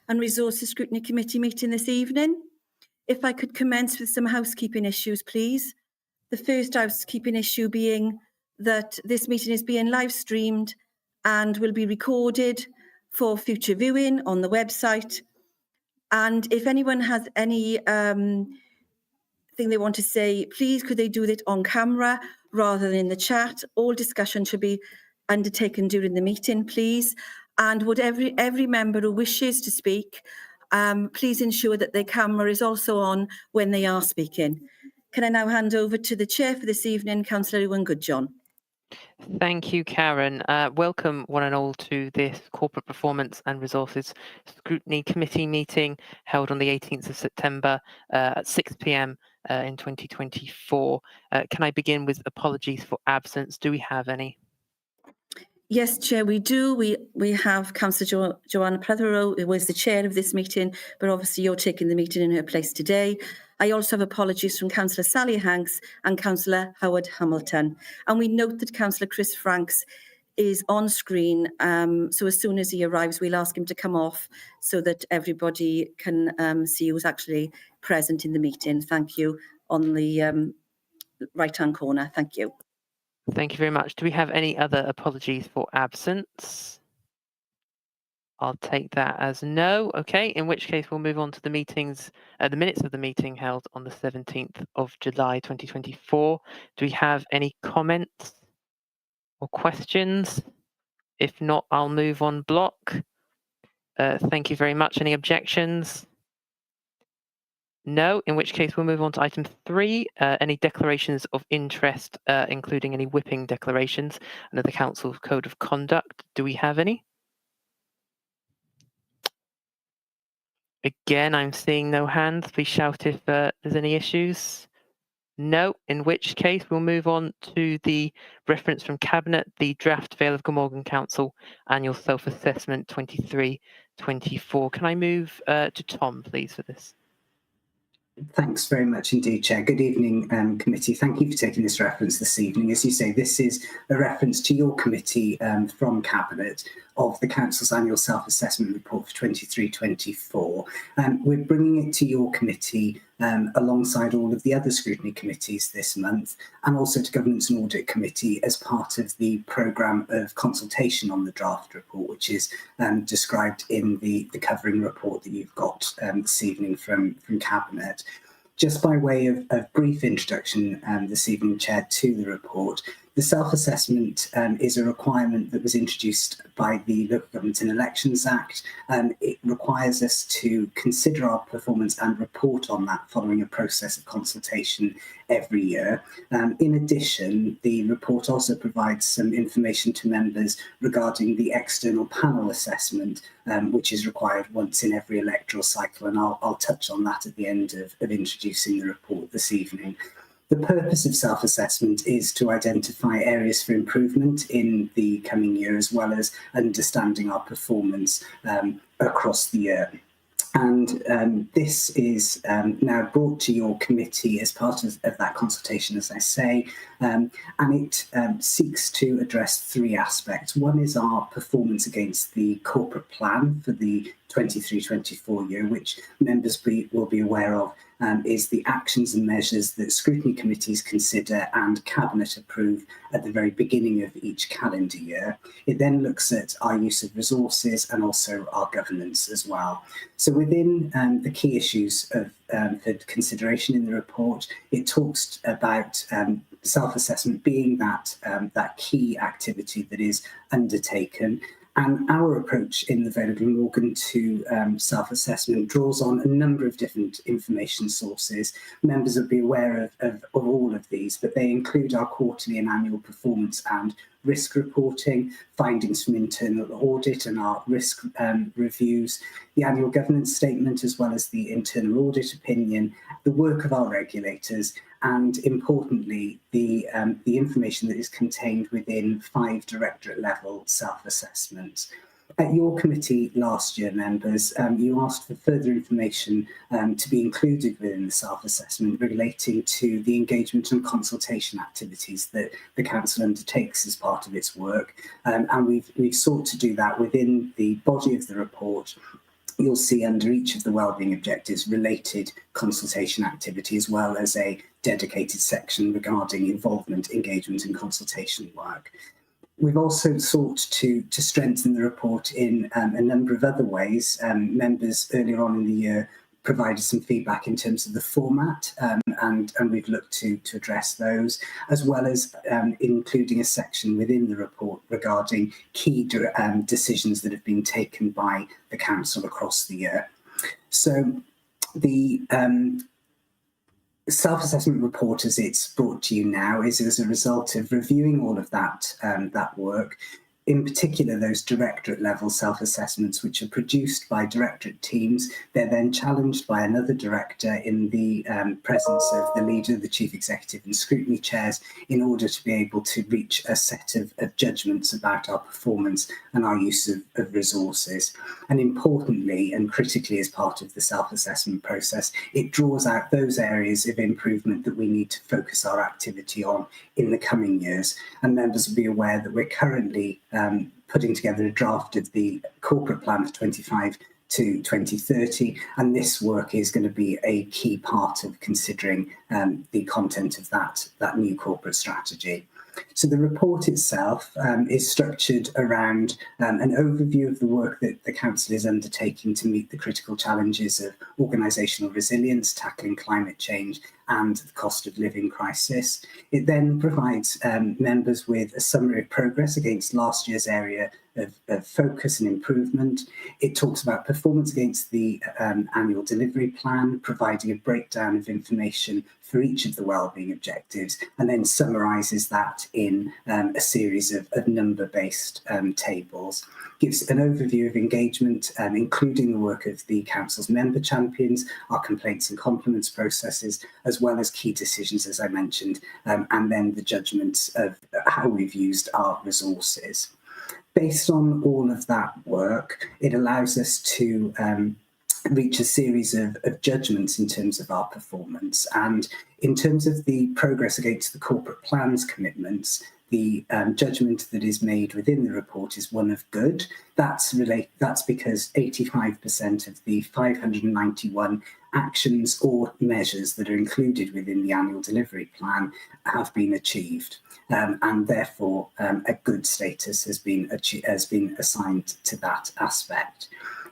and Resources Scrutiny Committee meeting this evening. If I could commence with some housekeeping issues, please. The first housekeeping issue being that this meeting is being live streamed and will be recorded for future viewing on the website. And if anyone has any thing they want to say, please could they do it on camera rather than in the chat. All discussion should be undertaken during the meeting, please. And would every member who wishes to speak, please ensure that their camera is also on when they are speaking. Can I now hand over to the chair for this evening, Councillor Iwan Goodjohn. Thank you, Karen. Welcome one and all to this Corporate Performance and Resources Scrutiny Committee meeting held on the 18th of September at 6 p.m. In 2024. Can I begin with apologies for absence? Do we have any? Yes, Chair, we do. We have Councillor Joanna Prothero, who was the chair of this meeting, but obviously you're taking the meeting in her place today. I also have apologies from Councillor Sally Hanks and Councillor Howard Hamilton. And we note that Councillor Chris Franks is on screen. So as soon as he arrives, we'll ask him to come off so that everybody can see who's actually present in the meeting. Thank you. On the right-hand corner. Thank you. Thank you very much. Do we have any other apologies for absence? I'll take that as no. Okay, in which case we'll move on to the minutes of the meeting held on the 17th of July 2024. Do we have any comments or questions? If not, I'll move on block. Thank you very much. Any objections? No, in which case we'll move on to item 3, any declarations of interest, including any whipping declarations under the Council's Code of Conduct. Do we have any? Again, I'm seeing no hands. Please shout if there's any issues. No, in which case we'll move on to the reference from Cabinet, the draft Vale of Glamorgan Council Annual Self-Assessment 23-24. Can I move to Tom, please, for this? Thanks very much indeed, Chair. Good evening, committee. Thank you for taking this reference this evening. As you say, this is a reference to your committee from Cabinet of the Council's annual self-assessment report for 23-24. We're bringing it to your committee alongside all of the other scrutiny committees this month, and also to Governance and Audit Committee as part of the programme of consultation on the draft report, which is described in the covering report that you've got this evening from Cabinet. Just by way of brief introduction this evening, Chair, to the report, the self-assessment is a requirement that was introduced by the Local Government and Elections Act. It requires us to consider our performance and report on that following a process of consultation every year. In addition, the report also provides some information to members regarding the external panel assessment, which is required once in every electoral cycle, and I'll touch on that at the end of introducing the report this evening. The purpose of self-assessment is to identify areas for improvement in the coming year, as well as understanding our performance across the year. And this is now brought to your committee as part of that consultation, as I say, and it seeks to address 3 aspects. One is our performance against the corporate plan for the 23-24 year, which members will be aware of, is the actions and measures that scrutiny committees consider and Cabinet approve at the very beginning of each calendar year. It then looks at our use of resources and also our governance as well. So within the key issues of for consideration in the report, it talks about self-assessment being that key activity that is undertaken. And our approach in the Vale of Glamorgan to self-assessment draws on a number of different information sources. Members will be aware of all of these, but they include our quarterly and annual performance and risk reporting, findings from internal audit and our risk reviews, the annual governance statement, as well as the internal audit opinion, the work of our regulators, and importantly, the information that is contained within 5 directorate-level self-assessments. At your committee last year, members, you asked for further information to be included within the self-assessment relating to the engagement and consultation activities that the Council undertakes as part of its work. And we've sought to do that within the body of the report, you'll see under each of the wellbeing objectives related consultation activity, as well as a dedicated section regarding involvement, engagement and consultation work. We've also sought to strengthen the report in a number of other ways. Members earlier on in the year provided some feedback in terms of the format, and we've looked to address those, as well as including a section within the report regarding key decisions that have been taken by the Council across the year. So the self-assessment report, as it's brought to you now, is as a result of reviewing all of that work, in particular those directorate level self-assessments which are produced by directorate teams. They're then challenged by another director in the presence of the leader, the chief executive and scrutiny chairs, in order to be able to reach a set of judgments about our performance and our use of resources. And importantly and critically, as part of the self-assessment process, it draws out those areas of improvement that we need to focus our activity on in the coming years. And members will be aware that we're currently putting together a draft of the corporate plan for 25 to 2030, and this work is going to be a key part of considering the content of that new corporate strategy. So the report itself is structured around an overview of the work that the Council is undertaking to meet the critical challenges of organisational resilience, tackling climate change and the cost of living crisis. It then provides members with a summary of progress against last year's area of focus and improvement. It talks about performance against the annual delivery plan, providing a breakdown of information for each of the wellbeing objectives, and then summarises that in a series of number-based tables. Gives an overview of engagement, including the work of the Council's member champions, our complaints and compliments processes, as well as key decisions, as I mentioned, and then the judgments of how we've used our resources. Based on all of that work, it allows us to reach a series of judgments in terms of our performance. And in terms of the progress against the corporate plan's commitments, the judgment that is made within the report is one of good. That's because 85% of the 591 actions or measures that are included within the annual delivery plan have been achieved. And therefore, a good status has been assigned to that aspect.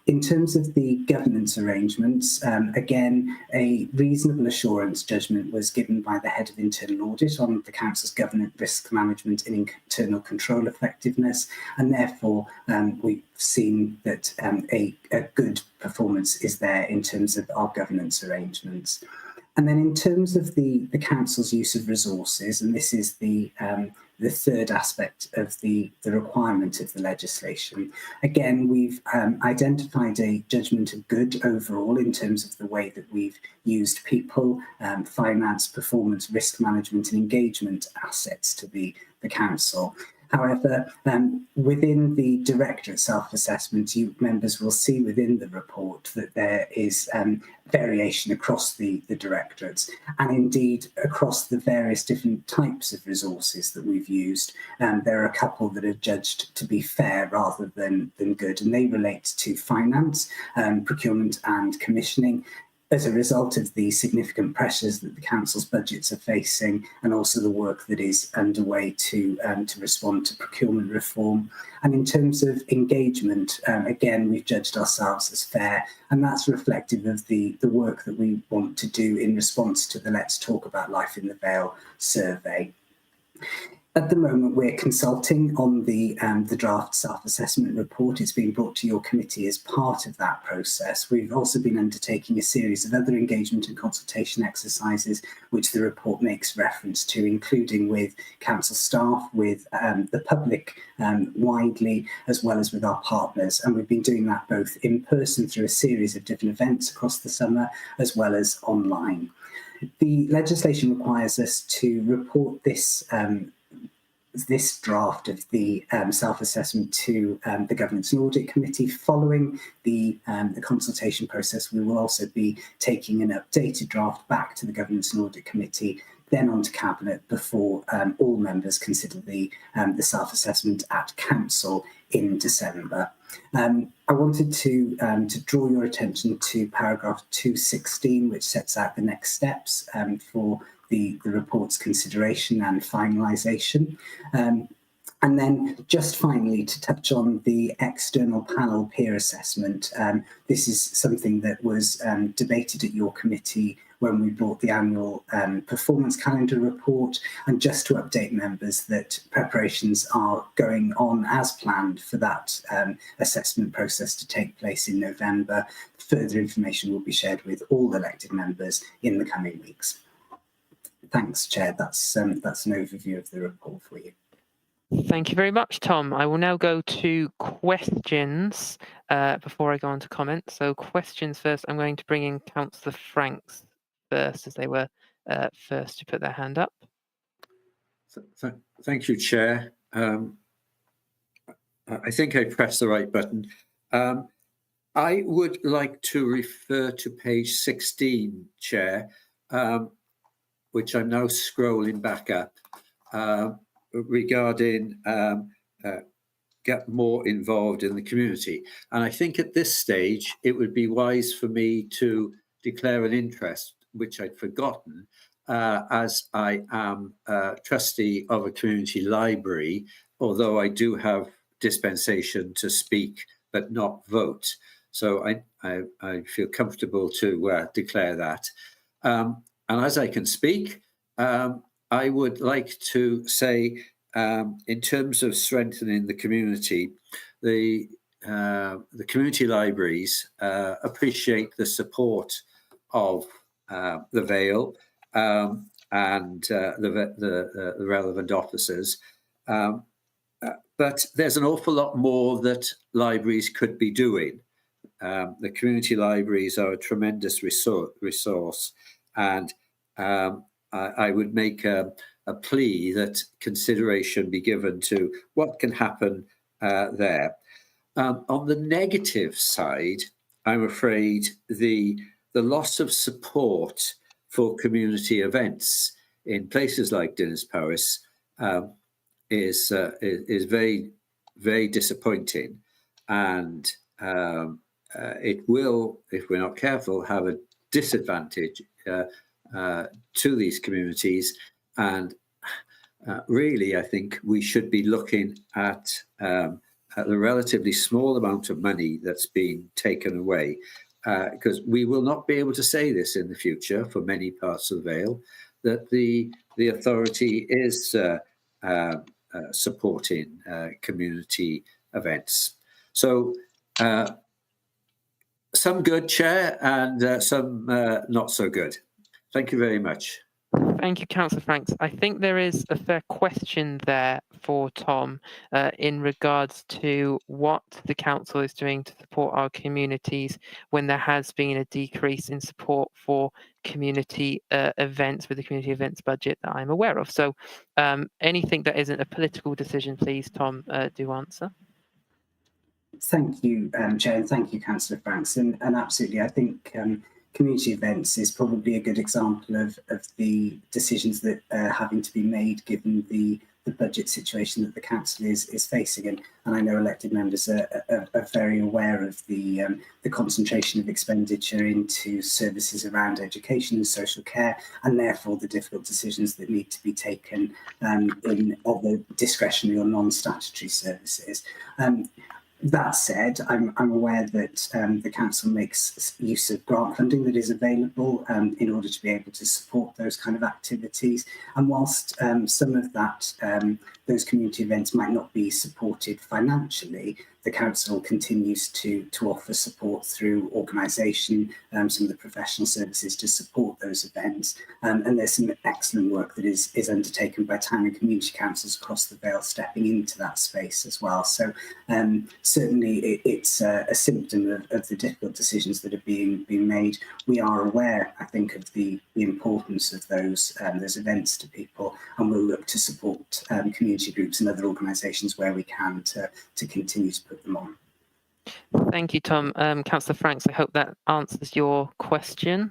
In terms of the governance arrangements, again, a reasonable assurance judgment was given by the Head of Internal Audit on the Council's governance, risk management and internal control effectiveness, and therefore we've seen that a good performance is there in terms of our governance arrangements. And then in terms of the Council's use of resources, and this is the third aspect of the requirement of the legislation, again, we've identified a judgment of good overall in terms of the way that we've used people, finance, performance, risk management and engagement assets to the Council. However, within the directorate self-assessment, you members will see within the report that there is variation across the directorates, and indeed across the various different types of resources that we've used. There are a couple that are judged to be fair rather than good, and they relate to finance, procurement and commissioning, as a result of the significant pressures that the Council's budgets are facing, and also the work that is underway to respond to procurement reform. And in terms of engagement, again, we've judged ourselves as fair, and that's reflective of the work that we want to do in response to the Let's Talk About Life in the Vale survey. At the moment, we're consulting on the draft self-assessment report. It's being brought to your committee as part of that process. We've also been undertaking a series of other engagement and consultation exercises, which the report makes reference to, including with council staff, with the public widely, as well as with our partners. And we've been doing that both in person through a series of different events across the summer, as well as online. The legislation requires us to report this draft of the self-assessment to the Governance and Audit Committee. Following the consultation process, we will also be taking an updated draft back to the Governance and Audit Committee, then on to Cabinet before all members consider the self-assessment at Council in December. I wanted to draw your attention to paragraph 216, which sets out the next steps for the report's consideration and finalisation. And then just finally to touch on the external panel peer assessment. This is something that was debated at your committee when we brought the annual performance calendar report, and just to update members that preparations are going on as planned for that assessment process to take place in November. Further information will be shared with all elected members in the coming weeks. Thanks, Chair. That's an overview of the report for you. Thank you very much, Tom. I will now go to questions before I go on to comments. So questions first. I'm going to bring in Councillor Franks first, as they were first to put their hand up. Thank you, Chair. I think I pressed the right button. I would like to refer to page 16, Chair, which I'm now scrolling back up, regarding get more involved in the community. And I think at this stage, it would be wise for me to declare an interest, which I'd forgotten, as I am trustee of a community library, although I do have dispensation to speak but not vote. So I feel comfortable to declare that. And as I can speak, I would like to say, in terms of strengthening the community, the community libraries appreciate the support of the Vale and the relevant officers. But there's an awful lot more that libraries could be doing. The community libraries are a tremendous resource, and I would make a plea that consideration be given to what can happen there. On the negative side, I'm afraid the loss of support for community events in places like Dinas Powys is very, very disappointing, and it will, if we're not careful, have a disadvantage to these communities. And really, I think we should be looking at the relatively small amount of money that's being taken away, because we will not be able to say this in the future for many parts of the Vale, that the authority is supporting community events. So some good, Chair, and some not so good. Thank you very much. Thank you, Councillor Franks. I think there is a fair question there for Tom in regards to what the council is doing to support our communities when there has been a decrease in support for community events with the community events budget that I'm aware of. So anything that isn't a political decision, please, Tom, do answer. Thank you, Chair, and thank you, Councillor Franks. And absolutely, I think community events is probably a good example of the decisions that are having to be made given the budget situation that the council is facing. And I know elected members are very aware of the concentration of expenditure into services around education and social care, and therefore the difficult decisions that need to be taken in other discretionary or non-statutory services. That said, I'm aware that the council makes use of grant funding that is available in order to be able to support those kind of activities. And whilst some of that, those community events might not be supported financially, the council continues to offer support through organisation, some of the professional services to support those events. And there's some excellent work that is undertaken by town and community councils across the Vale stepping into that space as well. So certainly it's a symptom of the difficult decisions that are being made. We are aware, I think, of the importance of those events to people, and we'll look to support community groups and other organisations where we can to continue to put them on. Thank you, Tom. Councillor Franks, I hope that answers your question.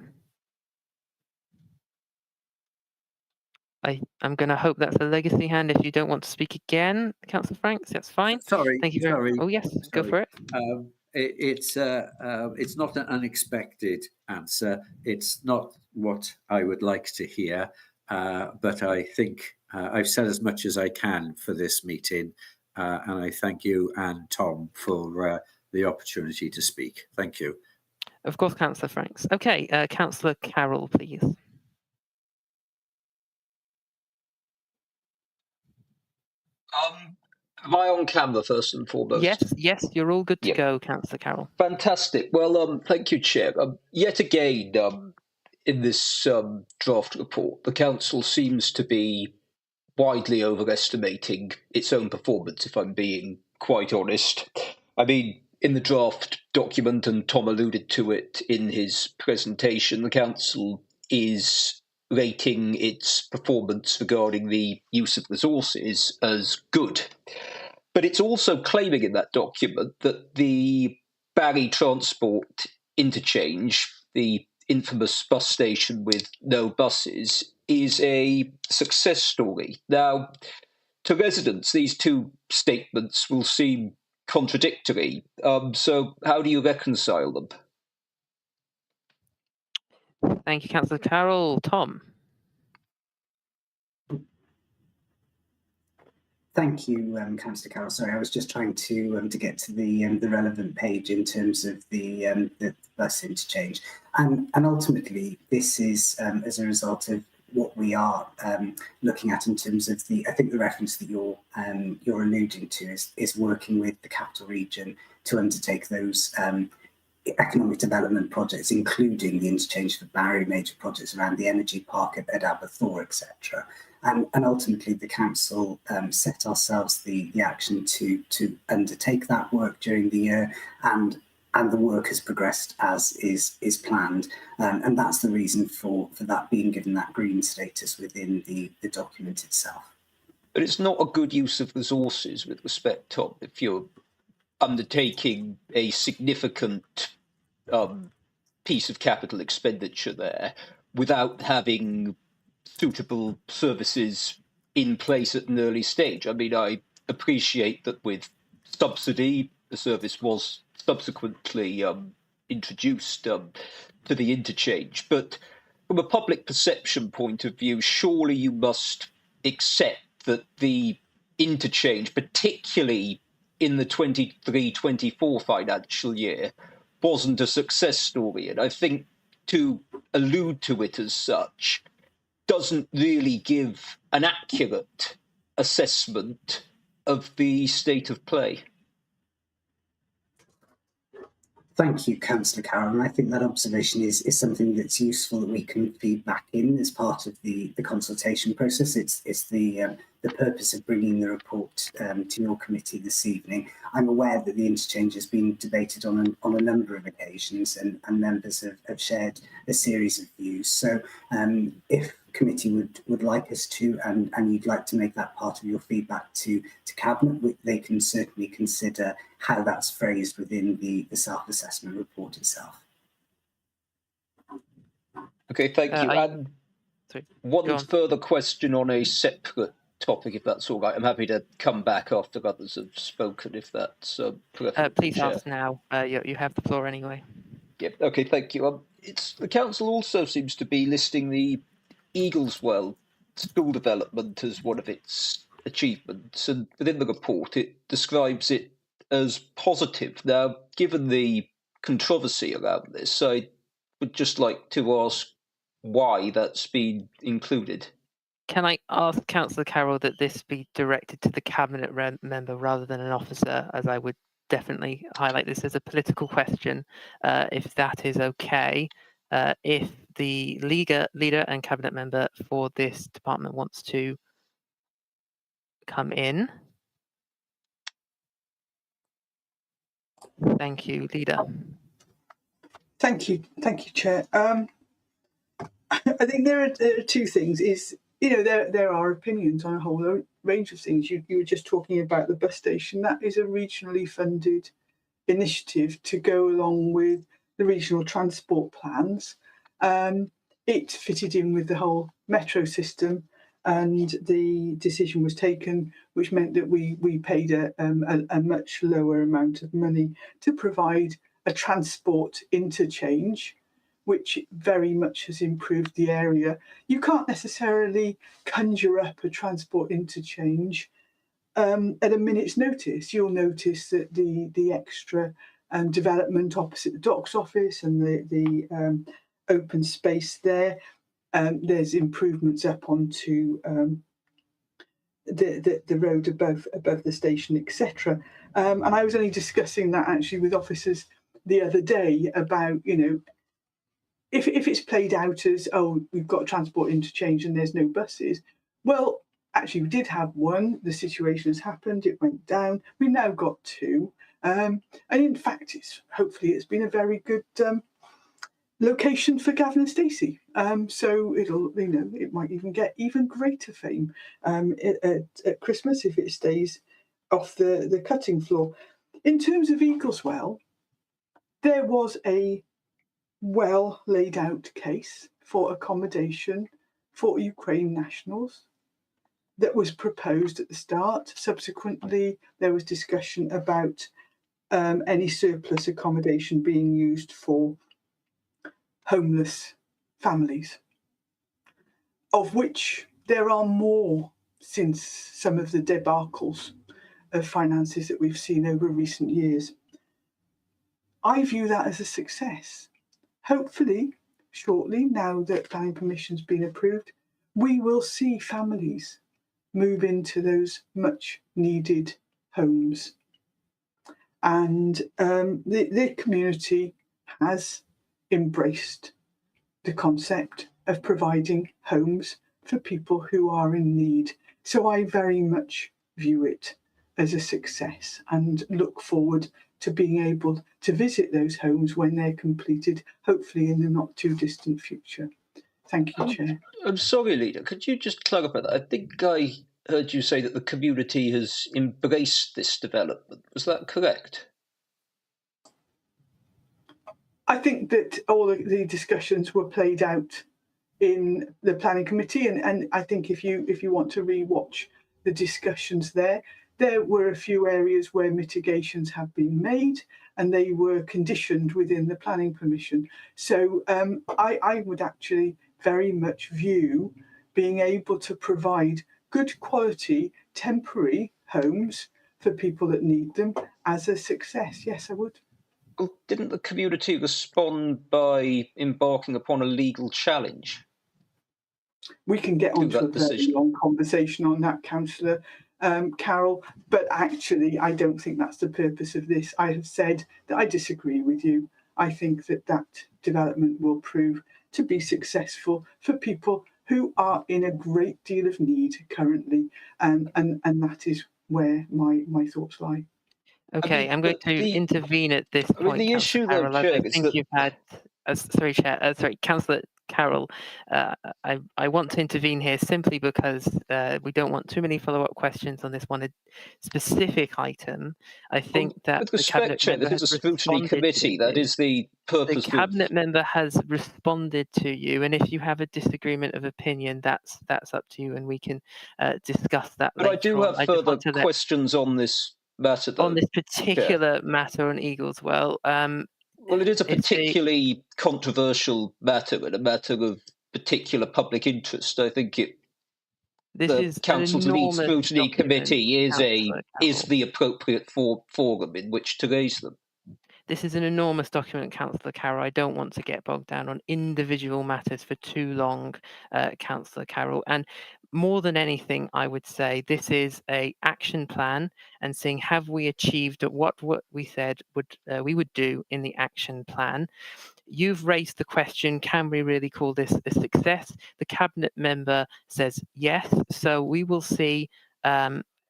I'm going to hope that's a legacy hand. If you don't want to speak again, Councillor Franks, that's fine. Sorry, Thank you very sorry. much. Oh, yes, go sorry. for it. It's not an unexpected answer. It's not what I would like to hear, but I think I've said as much as I can for this meeting, and I thank you and Tom for the opportunity to speak. Thank you. Of course, Councillor Franks. Okay, Councillor Carroll, please. Am I on camera first and foremost? Yes, you're all good to Yeah. go, Councillor Carroll. Fantastic. Well, thank you, Chair. Yet again, in this draft report, the council seems to be widely overestimating its own performance, if I'm being quite honest. I mean, in the draft document, and Tom alluded to it in his presentation, the council is rating its performance regarding the use of resources as good. But it's also claiming in that document that the Barry Transport interchange, the infamous bus station with no buses, is a success story. Now, to residents, these two statements will seem contradictory. So how do you reconcile them? Thank you, Councillor Carroll. Tom? Thank you, Councillor Carroll. Sorry, I was just trying to get to the relevant page in terms of the bus interchange, and ultimately this is as a result of what we are looking at in terms of I think the reference that you're alluding to is working with the capital region to undertake those economic development projects, including the interchange for Barry, major projects around the energy park at Aberthor, etc. And ultimately, the council set ourselves the action to undertake that work during the year, and the work has progressed as is planned, and that's the reason for that being given that green status within the document itself. But it's not a good use of resources with respect, Tom, if you're undertaking a significant piece of capital expenditure there without having suitable services in place at an early stage. I mean, I appreciate that with subsidy, the service was subsequently introduced to the interchange. But from a public perception point of view, surely you must accept that the interchange, particularly in the 23-24 financial year, wasn't a success story. And I think to allude to it as such doesn't really give an accurate assessment of the state of play. Thank you, Councillor Carroll. And I think that observation is something that's useful that we can feed back in as part of the consultation process. It's the purpose of bringing the report to your committee this evening. I'm aware that the interchange has been debated on a number of occasions, and members have shared a series of views. So if committee would like us to, and you'd like to make that part of your feedback to Cabinet, they can certainly consider how that's phrased within the self-assessment report itself. Okay, thank you. And one further question on a separate topic, if that's all right. I'm happy to come back after others have spoken, if that's preferable. Please ask now. You have the floor anyway. Yeah. Okay, thank you. The council also seems to be listing the Eagleswell school development as one of its achievements, and within the report it describes it as positive. Now, given the controversy around this, I would just like to ask why that's been included. Can I ask Councillor Carroll that this be directed to the Cabinet member rather than an officer, as I would definitely highlight this as a political question, if that is okay. If the leader and Cabinet member for this department wants to come in. Thank you, Leader. Thank you, Chair. I think there are two things. There are opinions on a whole range of things. You were just talking about the bus station. That is a regionally funded initiative to go along with the regional transport plans. It fitted in with the whole metro system, and the decision was taken, which meant that we paid a much lower amount of money to provide a transport interchange, which very much has improved the area. You can't necessarily conjure up a transport interchange at a minute's notice. You'll notice that the extra development opposite the docks office and the open space there, there's improvements up onto the road above the station, etc. And I was only discussing that actually with officers the other day about, if it's played out as, oh, we've got transport interchange and there's no buses, well, actually we did have one. The situation has happened. It went down. We've now got two. And in fact, hopefully it's been a very good location for Gavin and Stacey. So it might even get even greater fame at Christmas if it stays off the cutting floor. In terms of Eagleswell, there was a well laid out case for accommodation for Ukraine nationals that was proposed at the start. Subsequently, there was discussion about any surplus accommodation being used for homeless families, of which there are more since some of the debacles of finances that we've seen over recent years. I view that as a success. Hopefully, shortly, now that planning permission's been approved, we will see families move into those much needed homes. And the community has embraced the concept of providing homes for people who are in need. So I very much view it as a success and look forward to being able to visit those homes when they're completed, hopefully in the not too distant future. Thank you, Chair. I'm sorry, Leader. Could you just clarify that? I think I heard you say that the community has embraced this development. Was that correct? I think that all of the discussions were played out in the planning committee, and I think if you want to rewatch the discussions there were a few areas where mitigations have been made and they were conditioned within the planning permission. So I would actually very much view being able to provide good quality temporary homes for people that need them as a success. Yes, I would. Well, didn't the community respond by embarking upon a legal challenge? We can get onto a very long conversation on that, Councillor Carroll, but actually I don't think that's the purpose of this. I have said that I disagree with you. I think that development will prove to be successful for people who are in a great deal of need currently, and that is where my thoughts lie. Okay, I'm going to intervene at this point. The issue, though, Chair, I think you've had. Councillor Carroll. I want to intervene here simply because we don't want too many follow-up questions on this one specific item. I think that with respect, Chair, this is a scrutiny committee. That is the purpose. The cabinet member has responded to you, and if you have a disagreement of opinion, that's up to you, and we can discuss that. But I do have further questions on this matter, though. On this particular matter on Eagleswell. Well, it is a particularly controversial matter and a matter of particular public interest. I think the Council's Lead Scrutiny Committee is the appropriate forum in which to raise them. This is an enormous document, Councillor Carroll. I don't want to get bogged down on individual matters for too long, Councillor Carroll. And more than anything, I would say this is an action plan and seeing have we achieved what we said we would do in the action plan. You've raised the question, can we really call this a success? The cabinet member says yes. So we will see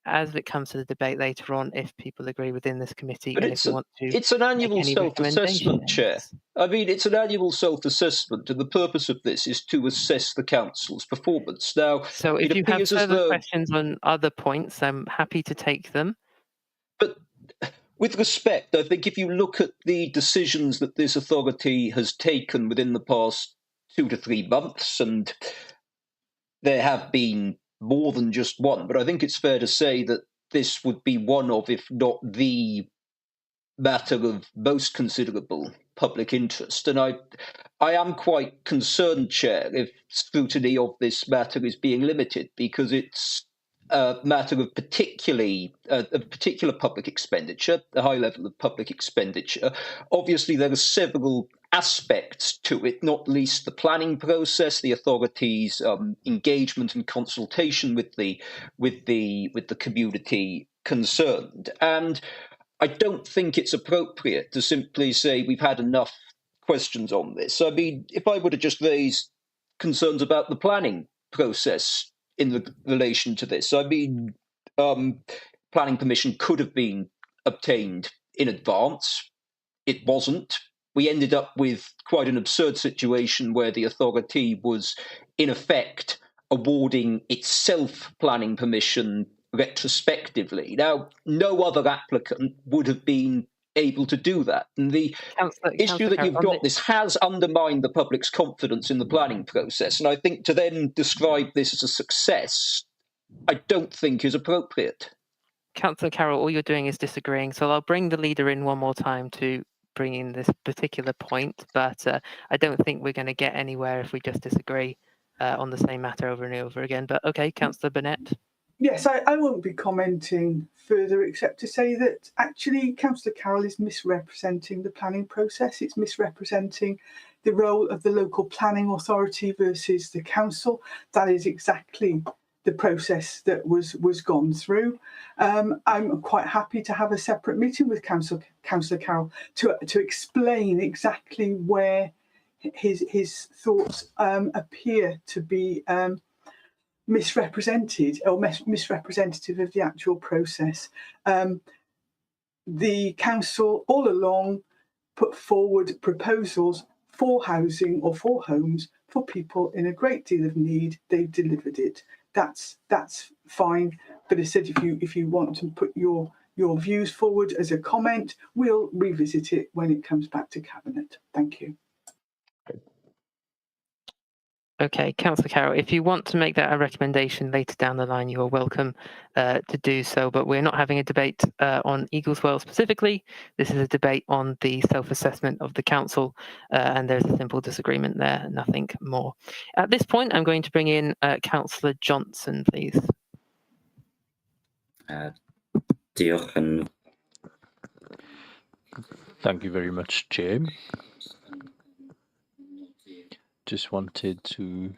as it comes to the debate later on, if people agree within this committee, but and if you want to, it's an annual self-assessment, Chair. I mean, it's an annual self-assessment, and the purpose of this is to assess the council's performance. Now, so if you have further questions on other points, I'm happy to take them. But with respect, I think if you look at the decisions that this authority has taken within the past 2 to 3 months, and there have been more than just one, but I think it's fair to say that this would be one of, if not the matter of most considerable public interest. And I am quite concerned, Chair, if scrutiny of this matter is being limited, because it's a matter of particular public expenditure, a high level of public expenditure. Obviously, there are several aspects to it, not least the planning process, the authorities' engagement and consultation with the community concerned. And I don't think it's appropriate to simply say we've had enough questions on this. I mean, if I were to just raise concerns about the planning process in relation to this, I mean, planning permission could have been obtained in advance. It wasn't. We ended up with quite an absurd situation where the authority was, in effect, awarding itself planning permission retrospectively. Now, no other applicant would have been able to do that. And the issue that you've got this has undermined the public's confidence in the planning process. And I think to then describe this as a success, I don't think is appropriate. Councillor Carroll, all you're doing is disagreeing. So I'll bring the leader in one more time to bring in this particular point, but I don't think we're going to get anywhere if we just disagree on the same matter over and over again. But okay, Councillor Burnett. Yes, I won't be commenting further except to say that actually Councillor Carroll is misrepresenting the planning process. It's misrepresenting the role of the local planning authority versus the council. That is exactly the process that was gone through. I'm quite happy to have a separate meeting with Councillor Carroll to explain exactly where his thoughts appear to be misrepresented or misrepresentative of the actual process. The council all along put forward proposals for housing or for homes for people in a great deal of need. They've delivered it. That's fine. But I said, if you want to put your views forward as a comment, we'll revisit it when it comes back to Cabinet. Thank you. Okay, Councillor Carroll, if you want to make that a recommendation later down the line, you are welcome to do so. But we're not having a debate on Eagleswell specifically. This is a debate on the self-assessment of the council, and there's a simple disagreement there, nothing more. At this point, I'm going to bring in Councillor Johnson, please. Diolch. Thank you very much, Chair. Just wanted to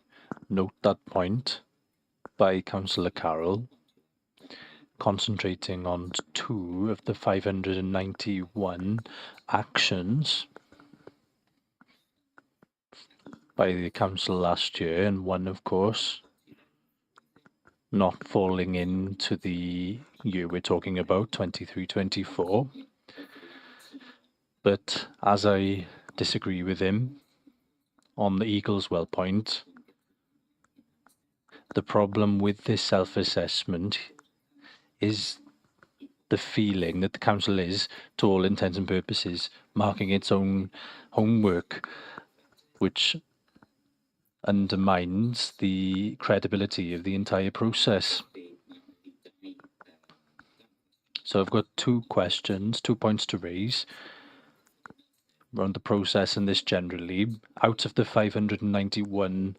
note that point by Councillor Carroll, concentrating on 2 of the 591 actions by the council last year, and 1, of course, not falling into the year we're talking about, 23-24. But as I disagree with him on the Eagleswell point, the problem with this self-assessment is the feeling that the council is, to all intents and purposes, marking its own homework, which undermines the credibility of the entire process. So I've got 2 questions, 2 points to raise around the process and this generally. Out of the 591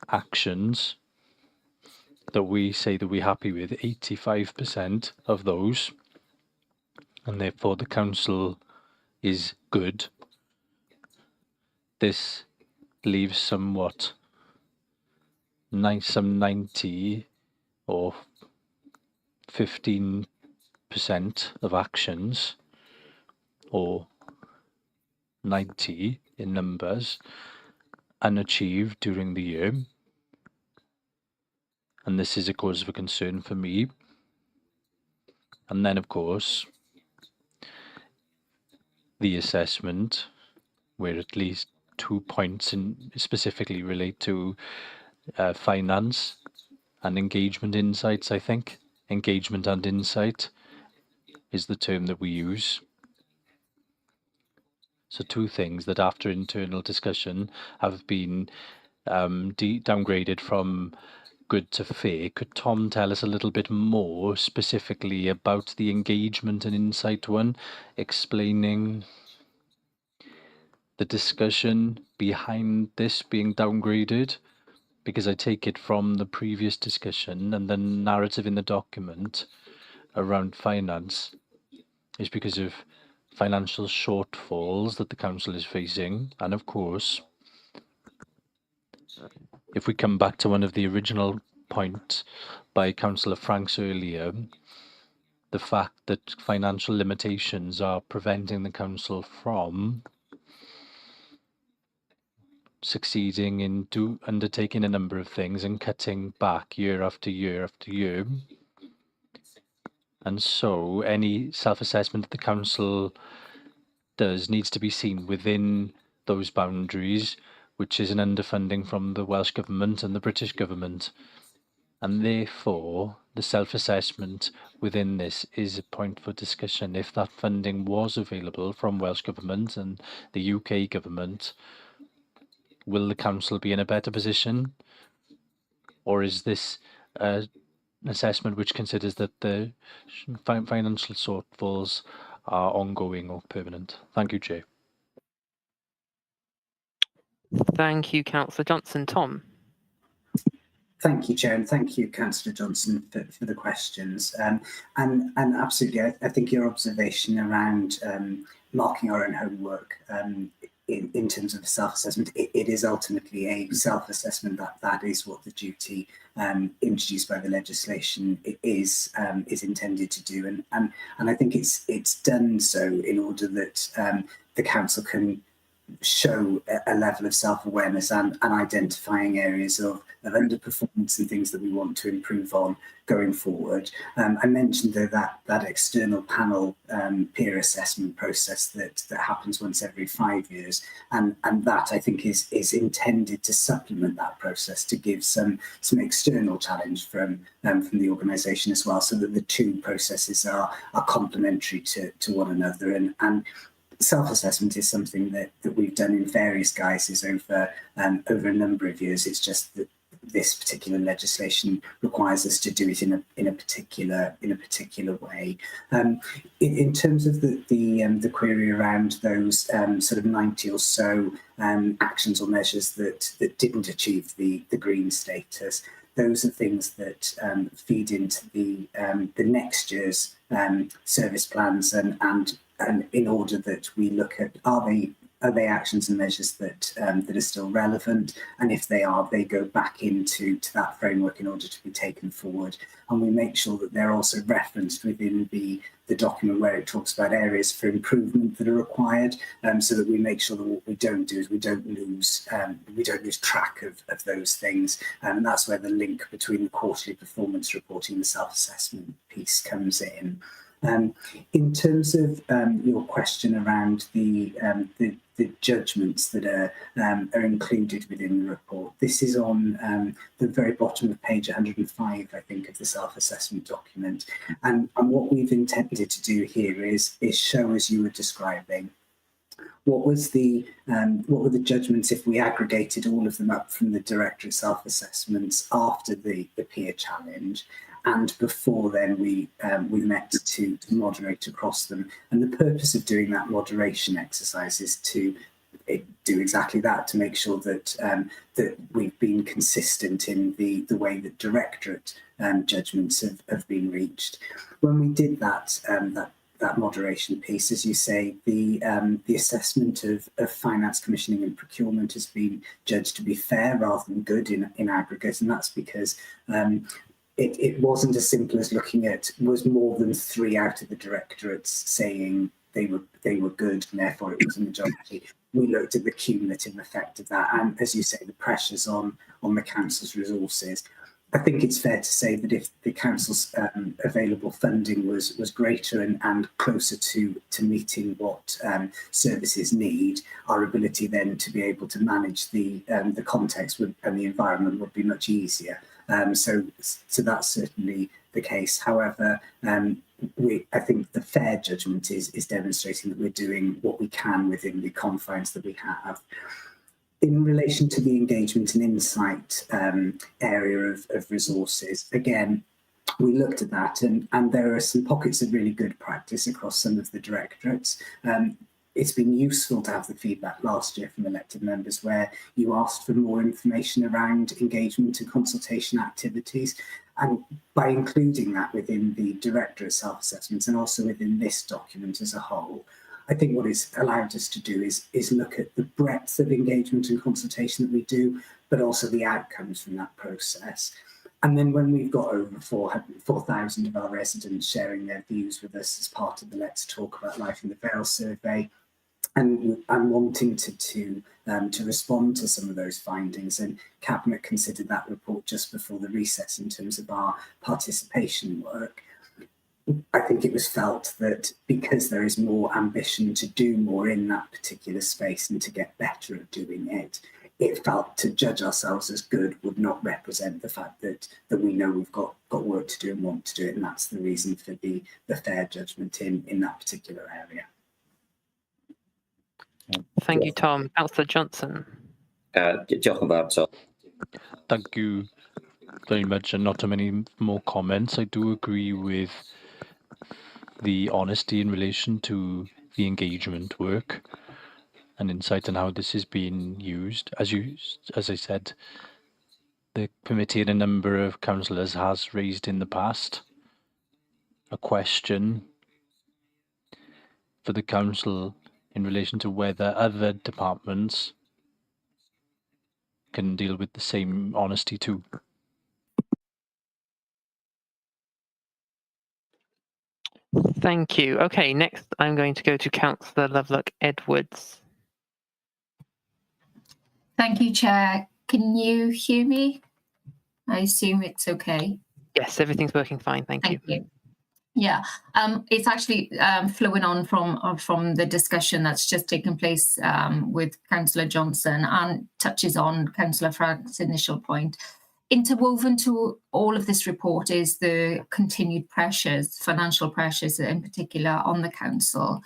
actions that we say that we're happy with, 85% of those, and therefore the council is good. This leaves somewhat some 90 or 15% of actions, or 90 in numbers, unachieved during the year. And this is a cause of concern for me. And then, of course, the assessment, where at least 2 points specifically relate to finance and engagement insights, I think. Engagement and insight is the term that we use. So 2 things that after internal discussion have been downgraded from good to fair. Could Tom tell us a little bit more specifically about the engagement and insight one, explaining the discussion behind this being downgraded? Because I take it from the previous discussion and the narrative in the document around finance is because of financial shortfalls that the council is facing. And of course, if we come back to one of the original points by Councillor Franks earlier, the fact that financial limitations are preventing the council from succeeding in undertaking a number of things and cutting back year after year after year. And so any self-assessment that the council does needs to be seen within those boundaries, which is an underfunding from the Welsh Government and the British Government. And therefore, the self-assessment within this is a point for discussion. If that funding was available from Welsh Government and the UK Government, will the council be in a better position? Or is this an assessment which considers that the financial shortfalls are ongoing or permanent? Thank you, Chair. Thank you, Councillor Johnson. Tom? Thank you, Chair, and thank you, Councillor Johnson, for the questions. And absolutely, I think your observation around marking our own homework in terms of self-assessment, it is ultimately a self-assessment. That is what the duty introduced by the legislation is intended to do, and I think it's done so in order that the council can show a level of self-awareness and identifying areas of underperformance and things that we want to improve on going forward. I mentioned though that external panel peer assessment process that happens once every 5 years, and that I think is intended to supplement that process, to give some external challenge from the organisation as well, so that the two processes are complementary to one another. And self-assessment is something that we've done in various guises over a number of years. It's just that this particular legislation requires us to do it in a particular way. In terms of the query around those sort of 90 or so actions or measures that didn't achieve the green status, those are things that feed into the next year's service plans, and in order that we look at, are they actions and measures that are still relevant, and if they are, they go back into that framework in order to be taken forward, and we make sure that they're also referenced within the document where it talks about areas for improvement that are required, so that we make sure that what we don't do is we don't lose track of those things, and that's where the link between the quarterly performance reporting and the self-assessment piece comes in. In terms of your question around the judgments that are included within the report, this is on the very bottom of page 105, I think, of the self-assessment document. And what we've intended to do here is show, as you were describing, what were the judgments if we aggregated all of them up from the Directorate self-assessments after the peer challenge, and before then we met to moderate across them. And the purpose of doing that moderation exercise is to do exactly that, to make sure that that we've been consistent in the way that Directorate judgments have been reached. When we did that moderation piece, as you say, the assessment of finance commissioning and procurement has been judged to be fair rather than good in aggregate, and that's because it wasn't as simple as looking at, was more than 3 out of the directorates saying they were good, and therefore it was a majority. We looked at the cumulative effect of that, and as you say, the pressures on the council's resources. I think it's fair to say that if the council's available funding was greater and closer to meeting what services need, our ability then to be able to manage the context and the environment would be much easier. So that's certainly the case. However, I think the fair judgment is demonstrating that we're doing what we can within the confines that we have. In relation to the engagement and insight area of resources, again, we looked at that, and there are some pockets of really good practice across some of the directorates. It's been useful to have the feedback last year from elected members where you asked for more information around engagement and consultation activities. And by including that within the directorate self-assessments and also within this document as a whole, I think what it's allowed us to do is look at the breadth of engagement and consultation that we do, but also the outcomes from that process. And then when we've got over 4,000 of our residents sharing their views with us as part of the Let's Talk About Life in the Vale survey, and wanting to respond to some of those findings, and Cabinet considered that report just before the recess in terms of our participation work. I think it was felt that because there is more ambition to do more in that particular space and to get better at doing it, it felt to judge ourselves as good would not represent the fact that we know we've got work to do and want to do it, and that's the reason for the fair judgment in that particular area. Thank you, Tom. Councillor Johnson. Diolch yn fawr, Tom. Thank you very much, and not too many more comments. I do agree with the honesty in relation to the engagement work and insight on how this is being used. As I said, the committee and a number of councillors has raised in the past a question for the council in relation to whether other departments can deal with the same honesty too. Thank you. Okay, next I'm going to go to Councillor Lovelock Edwards. Thank you, Chair. Can you hear me? I assume it's okay. Yes, everything's working fine. Thank you. Yeah, it's actually flowing on from the discussion that's just taken place with Councillor Johnson and touches on Councillor Frank's initial point. Interwoven to all of this report is the continued pressures, financial pressures in particular, on the council.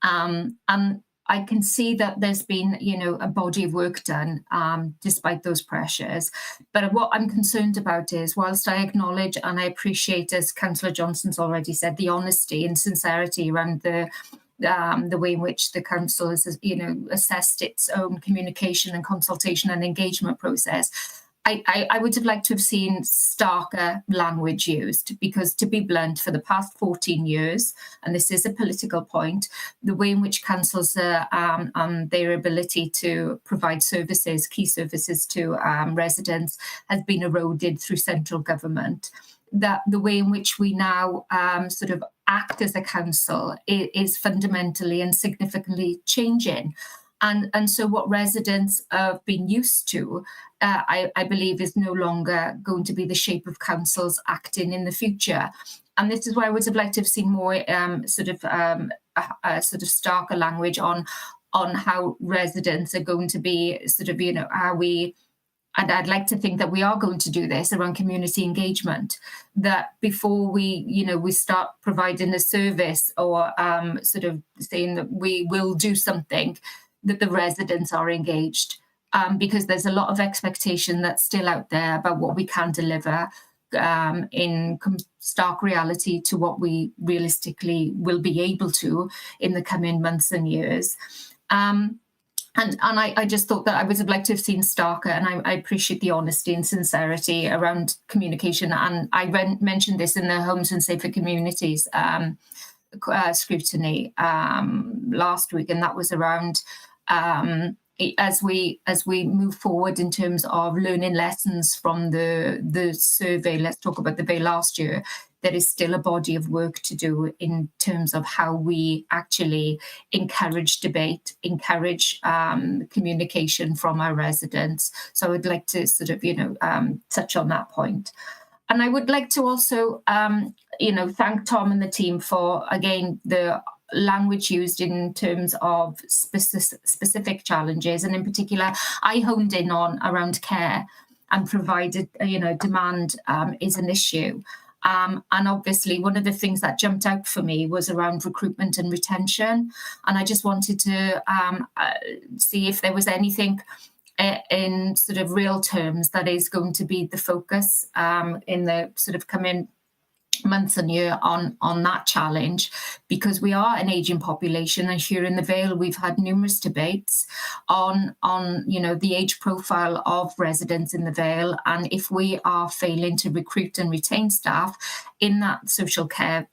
And I can see that there's been, a body of work done despite those pressures. But what I'm concerned about is, whilst I acknowledge and I appreciate, as Councillor Johnson's already said, the honesty and sincerity around the way in which the council has, assessed its own communication and consultation and engagement process, I would have liked to have seen starker language used, because, to be blunt, for the past 14 years, and this is a political point, the way in which councils and their ability to provide services, key services to residents, has been eroded through central government. That the way in which we now sort of act as a council is fundamentally and significantly changing. And so what residents have been used to, I believe, is no longer going to be the shape of councils acting in the future. And this is why I would have liked to have seen more sort of starker language on how residents are going to be sort of, how we. And I'd like to think that we are going to do this around community engagement, that before we start providing a service or sort of saying that we will do something, that the residents are engaged, because there's a lot of expectation that's still out there about what we can deliver in stark reality to what we realistically will be able to in the coming months and years. And I just thought that I would have liked to have seen starker, and I appreciate the honesty and sincerity around communication. And I mentioned this in the Homes and Safer Communities scrutiny last week, and that was around as we move forward in terms of learning lessons from the survey. Let's talk about the Vale last year. There is still a body of work to do in terms of how we actually encourage debate, encourage communication from our residents. So I would like to sort of, touch on that point. And I would like to also, thank Tom and the team for, again, the language used in terms of specific challenges. And in particular, I honed in on around care and provided, demand is an issue. And obviously, one of the things that jumped out for me was around recruitment and retention. And I just wanted to see if there was anything in sort of real terms, that is going to be the focus in the sort of coming months and year on that challenge, because we are an ageing population, and here in the Vale we've had numerous debates on the age profile of residents in the Vale, and if we are failing to recruit and retain staff in that social care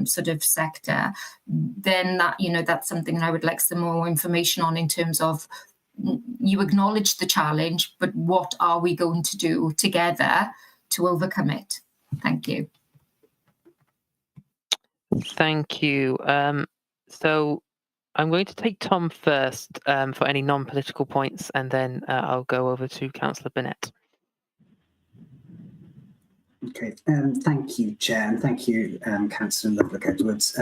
sort of sector, then that's something that I would like some more information on, in terms of, you acknowledge the challenge, but what are we going to do together to overcome it? Thank you. Thank you. So I'm going to take Tom first for any non-political points, and then I'll go over to Councillor Burnett. Okay, thank you, Chair, and thank you, Councillor Lovelock-Edwards.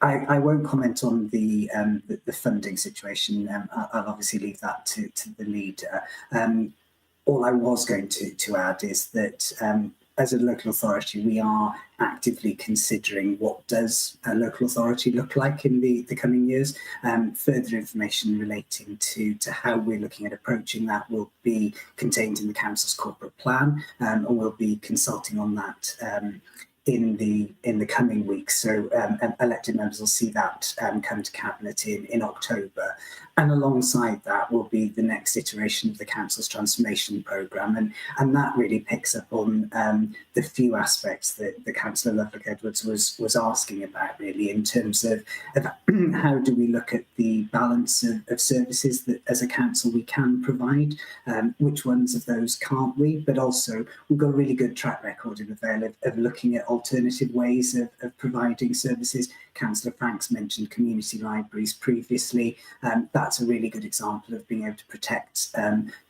I won't comment on the funding situation. I'll obviously leave that to the leader. All I was going to add is that as a local authority, we are actively considering what does a local authority look like in the coming years. Further information relating to how we're looking at approaching that will be contained in the council's corporate plan, and we'll be consulting on that in the coming weeks. So elected members will see that come to Cabinet in October. And alongside that will be the next iteration of the council's transformation programme, and that really picks up on the few aspects that the Councillor Lovelock-Edwards was asking about, really, in terms of how do we look at the balance of services that as a council we can provide, which ones of those can't we, but also we've got a really good track record in the Vale of looking at alternative ways of providing services. Councillor Franks mentioned community libraries previously. That's a really good example of being able to protect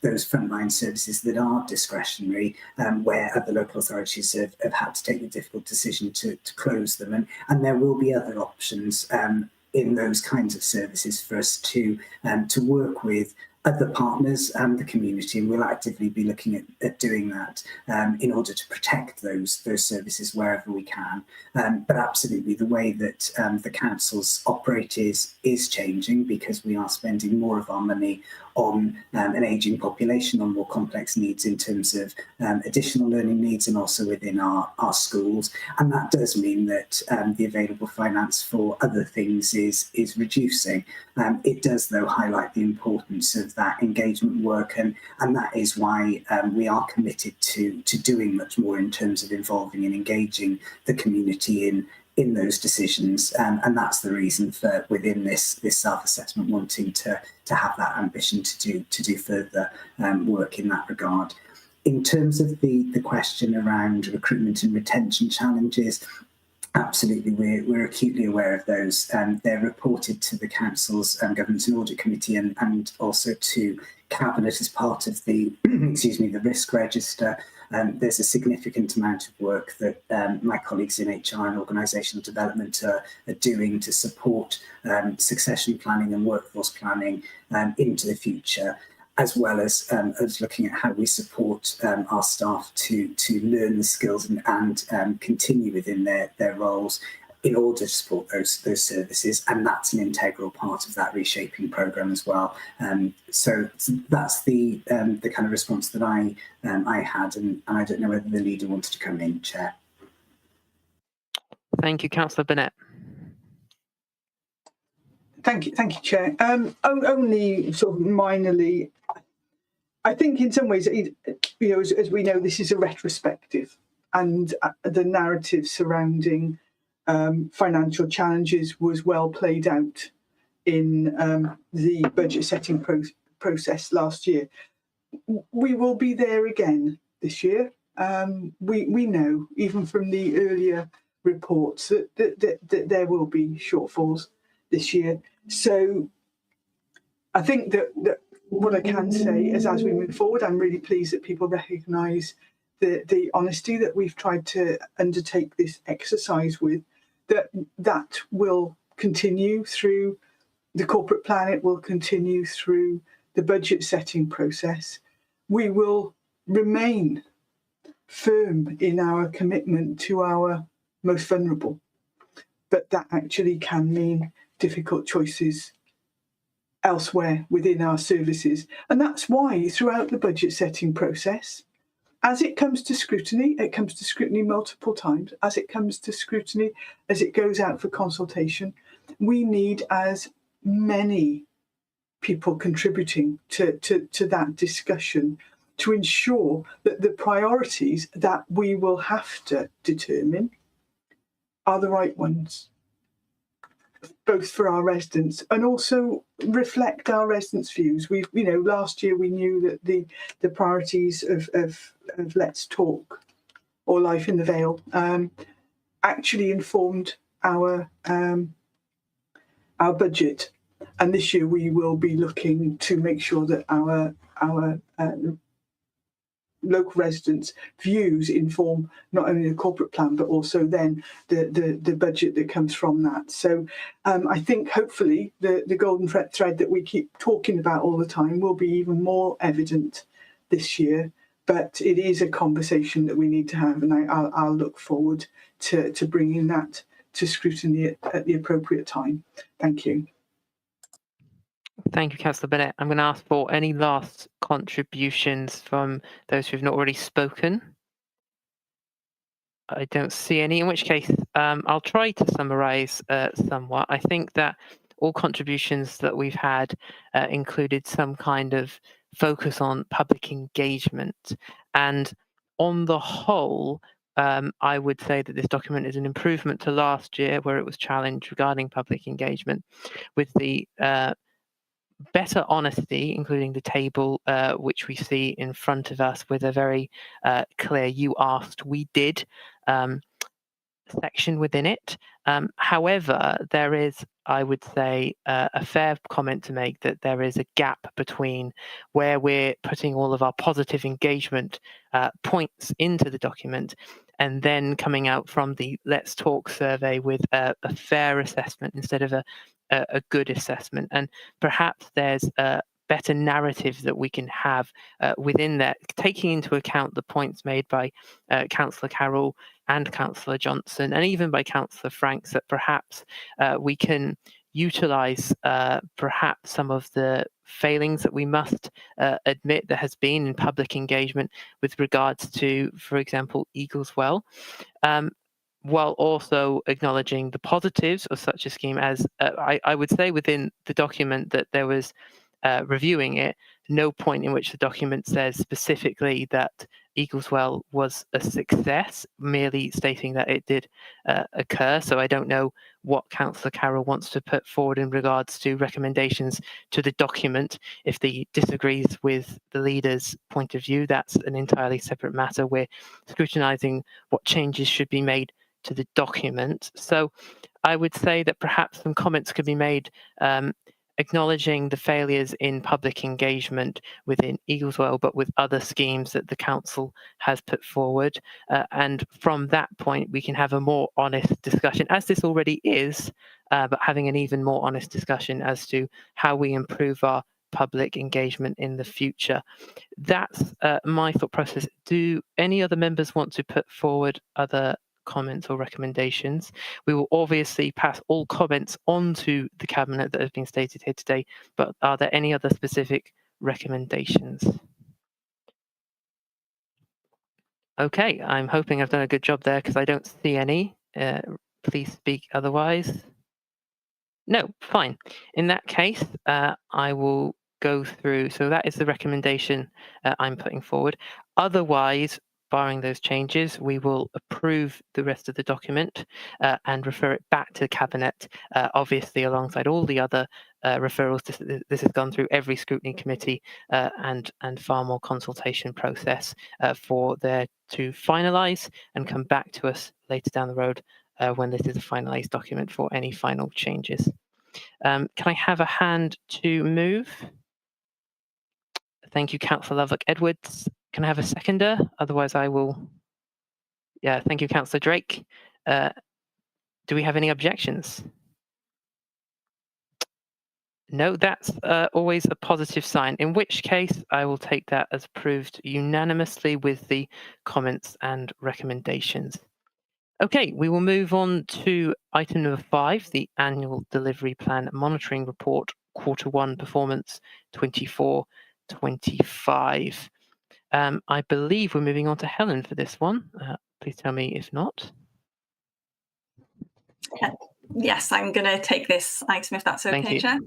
those frontline services that are discretionary, where other local authorities have had to take the difficult decision to close them. And there will be other options in those kinds of services for us to work with other partners and the community, and we'll actively be looking at doing that in order to protect those services wherever we can. But absolutely, the way that the councils operate is changing, because we are spending more of our money on an ageing population, on more complex needs in terms of additional learning needs, and also within our schools. And that does mean that the available finance for other things is reducing. It does, though, highlight the importance of that engagement work, and that is why we are committed to doing much more in terms of involving and engaging the community in those decisions, and that's the reason for, within this self-assessment, wanting to have that ambition to do further work in that regard. In terms of the question around recruitment and retention challenges, absolutely, we're acutely aware of those. They're reported to the council's Governance and Audit Committee, and also to Cabinet as part of the the risk register. There's a significant amount of work that my colleagues in HR and organisational development are doing to support succession planning and workforce planning into the future, as well as looking at how we support our staff to learn the skills and continue within their roles in order to support those services. And that's an integral part of that reshaping programme as well. So that's the kind of response that I had, and I don't know whether the leader wanted to come in, Chair. Thank you, Councillor Burnett. Thank you, Chair. Only sort of minorly, I think in some ways, as we know, this is a retrospective, and the narrative surrounding financial challenges was well played out in the budget setting process last year. We will be there again this year. We know, even from the earlier reports, that there will be shortfalls this year. So I think that what I can say is, as we move forward, I'm really pleased that people recognise the honesty that we've tried to undertake this exercise with, that will continue through the corporate plan, it will continue through the budget setting process. We will remain firm in our commitment to our most vulnerable, but that actually can mean difficult choices elsewhere within our services. And that's why throughout the budget setting process, as it comes to scrutiny, it comes to scrutiny multiple times. As it comes to scrutiny, as it goes out for consultation, we need as many people contributing to that discussion to ensure that the priorities that we will have to determine are the right ones, both for our residents and also reflect our residents' views. Last year we knew that the priorities of Let's Talk or Life in the Vale actually informed our budget, and this year we will be looking to make sure that our local residents' views inform not only the corporate plan but also then the budget that comes from that. So I think hopefully the golden thread that we keep talking about all the time will be even more evident this year. But it is a conversation that we need to have, and I'll look forward to bringing that to scrutiny at the appropriate time. Thank you. Thank you, Councillor Bennett. I'm going to ask for any last contributions from those who've not already spoken. I don't see any, in which case I'll try to summarise somewhat. I think that all contributions that we've had included some kind of focus on public engagement. And on the whole, I would say that this document is an improvement to last year, where it was challenged regarding public engagement, with the better honesty, including the table which we see in front of us with a very clear "you asked, we did" section within it. However, there is, I would say, a fair comment to make that there is a gap between where we're putting all of our positive engagement points into the document and then coming out from the Let's Talk survey with a fair assessment instead of a good assessment. And perhaps there's a better narrative that we can have within that, taking into account the points made by Councillor Carroll and Councillor Johnson, and even by Councillor Franks, that perhaps we can utilise perhaps some of the failings that we must admit there has been in public engagement with regards to, for example, Eagleswell, while also acknowledging the positives of such a scheme as I would say within the document that there was, reviewing it, no point in which the document says specifically that Eagleswell was a success, merely stating that it did occur. So I don't know what Councillor Carroll wants to put forward in regards to recommendations to the document. If he disagrees with the leader's point of view, that's an entirely separate matter. We're scrutinising what changes should be made to the document. So I would say that perhaps some comments could be made acknowledging the failures in public engagement within Eagleswell, but with other schemes that the council has put forward. And from that point, we can have a more honest discussion, as this already is, but having an even more honest discussion as to how we improve our public engagement in the future. That's my thought process. Do any other members want to put forward other comments or recommendations? We will obviously pass all comments on to the Cabinet that have been stated here today, but are there any other specific recommendations? Okay, I'm hoping I've done a good job there because I don't see any. Please speak otherwise. No, fine. In that case, I will go through. So that is the recommendation I'm putting forward. Otherwise, barring those changes, we will approve the rest of the document and refer it back to the Cabinet, obviously alongside all the other referrals. This has gone through every scrutiny committee and far more consultation process for there to finalise and come back to us later down the road when this is a finalised document for any final changes. Can I have a hand to move? Thank you, Councillor Lovelock-Edwards. Can I have a seconder? Otherwise I will... Yeah, thank you, Councillor Drake. Do we have any objections? No, that's always a positive sign, in which case I will take that as approved unanimously with the comments and recommendations. Okay, we will move on to item number 5, the Annual Delivery Plan Monitoring Report Q1 performance 24-25. I believe we're moving on to Helen for this one. Please tell me if not. Yes, I'm going to take this item if that's Thank okay, you. Chair.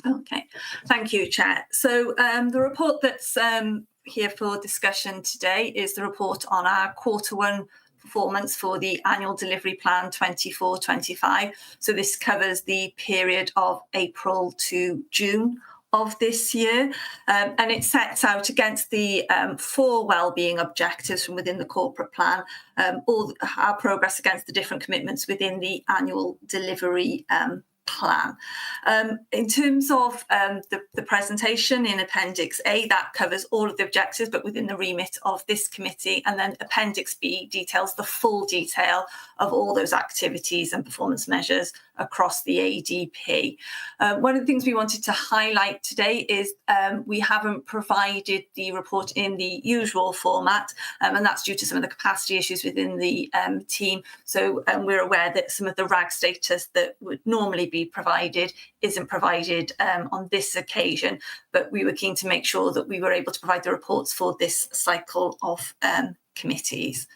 Okay, thank you, Chair. So the report that's here for discussion today is the report on our Q1 performance for the annual delivery plan 24-25. So this covers the period of April to June of this year, and it sets out against the 4 wellbeing objectives from within the corporate plan, all our progress against the different commitments within the annual delivery plan. In terms of the presentation in Appendix A, that covers all of the objectives, but within the remit of this committee. And then Appendix B details the full detail of all those activities and performance measures across the ADP. One of the things we wanted to highlight today is we haven't provided the report in the usual format, and that's due to some of the capacity issues within the team. So we're aware that some of the RAG status that would normally be provided isn't provided on this occasion, but we were keen to make sure that we were able to provide the reports for this cycle of committees.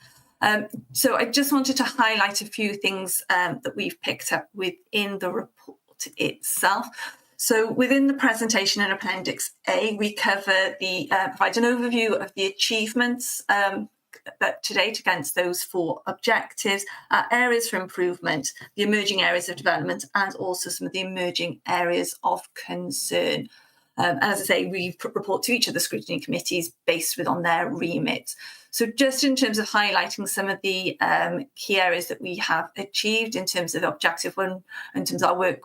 So I just wanted to highlight a few things that we've picked up within the report itself. So within the presentation in Appendix A, we cover provide an overview of the achievements to date against those 4 objectives, areas for improvement, the emerging areas of development, and also some of the emerging areas of concern. And as I say, we report to each of the scrutiny committees based on their remit. So just in terms of highlighting some of the key areas that we have achieved in terms of Objective 1, in terms of our work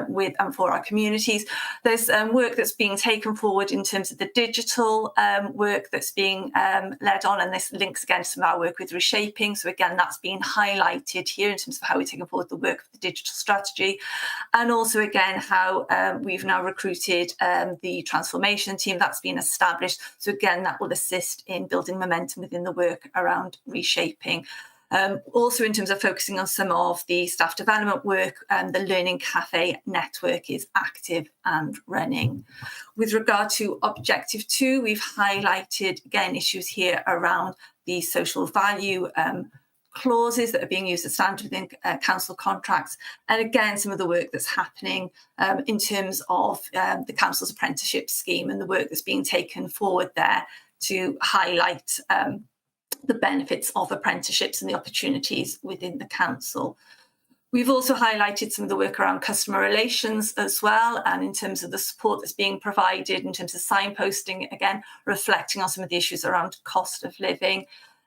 with and for our communities, there's work that's being taken forward in terms of the digital work that's being led on, and this links again to some of our work with reshaping. So again, that's been highlighted here in terms of how we're taking forward the work of the digital strategy, and also again how we've now recruited the transformation team that's been established. So again, that will assist in building momentum within the work around reshaping. Also in terms of focusing on some of the staff development work, the Learning Cafe network is active and running. With regard to Objective 2, we've highlighted again issues here around the social value clauses that are being used as standard within council contracts, and again some of the work that's happening in terms of the council's apprenticeship scheme and the work that's being taken forward there to highlight the benefits of apprenticeships and the opportunities within the council. We've also highlighted some of the work around customer relations as well, and in terms of the support that's being provided in terms of signposting, again reflecting on some of the issues around cost of living,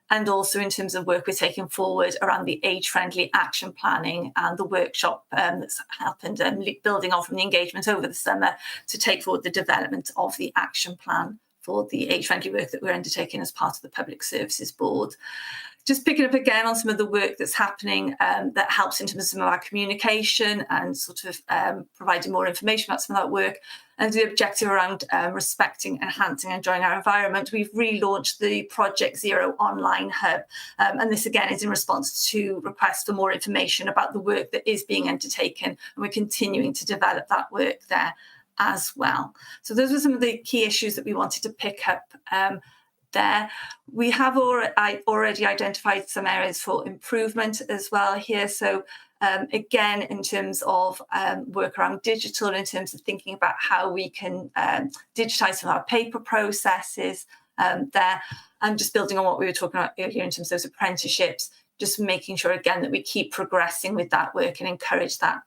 and also in terms of work we're taking forward around the age-friendly action planning and the workshop that's happened, building on from the engagement over the summer to take forward the development of the action plan for the age-friendly work that we're undertaking as part of the Public Services Board. Just picking up again on some of the work that's happening that helps in terms of some of our communication and sort of providing more information about some of that work, and the objective around respecting, enhancing and enjoying our environment. We've relaunched the Project Zero online hub, and this again is in response to requests for more information about the work that is being undertaken, and we're continuing to develop that work there as well. So those were some of the key issues that we wanted to pick up there. We have already identified some areas for improvement as well here. So again, in terms of work around digital, in terms of thinking about how we can digitise some of our paper processes there, and just building on what we were talking about earlier in terms of those apprenticeships, just making sure again that we keep progressing with that work and encourage that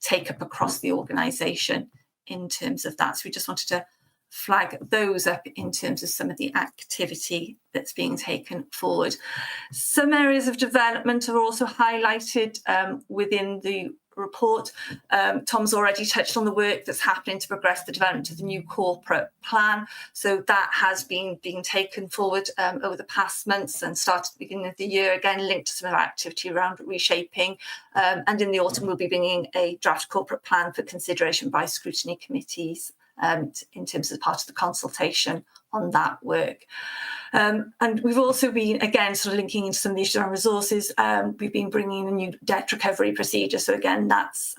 take up across the organisation in terms of that. So we just wanted to flag those up in terms of some of the activity that's being taken forward. Some areas of development are also highlighted within the report. Tom's already touched on the work that's happening to progress the development of the new corporate plan. So that has been being taken forward over the past months and started at the beginning of the year, again linked to some of our activity around reshaping. And in the autumn, we'll be bringing a draft corporate plan for consideration by scrutiny committees in terms of part of the consultation on that work. And we've also been, again, sort of linking into some of the issues around resources. We've been bringing a new debt recovery procedure. So again, that's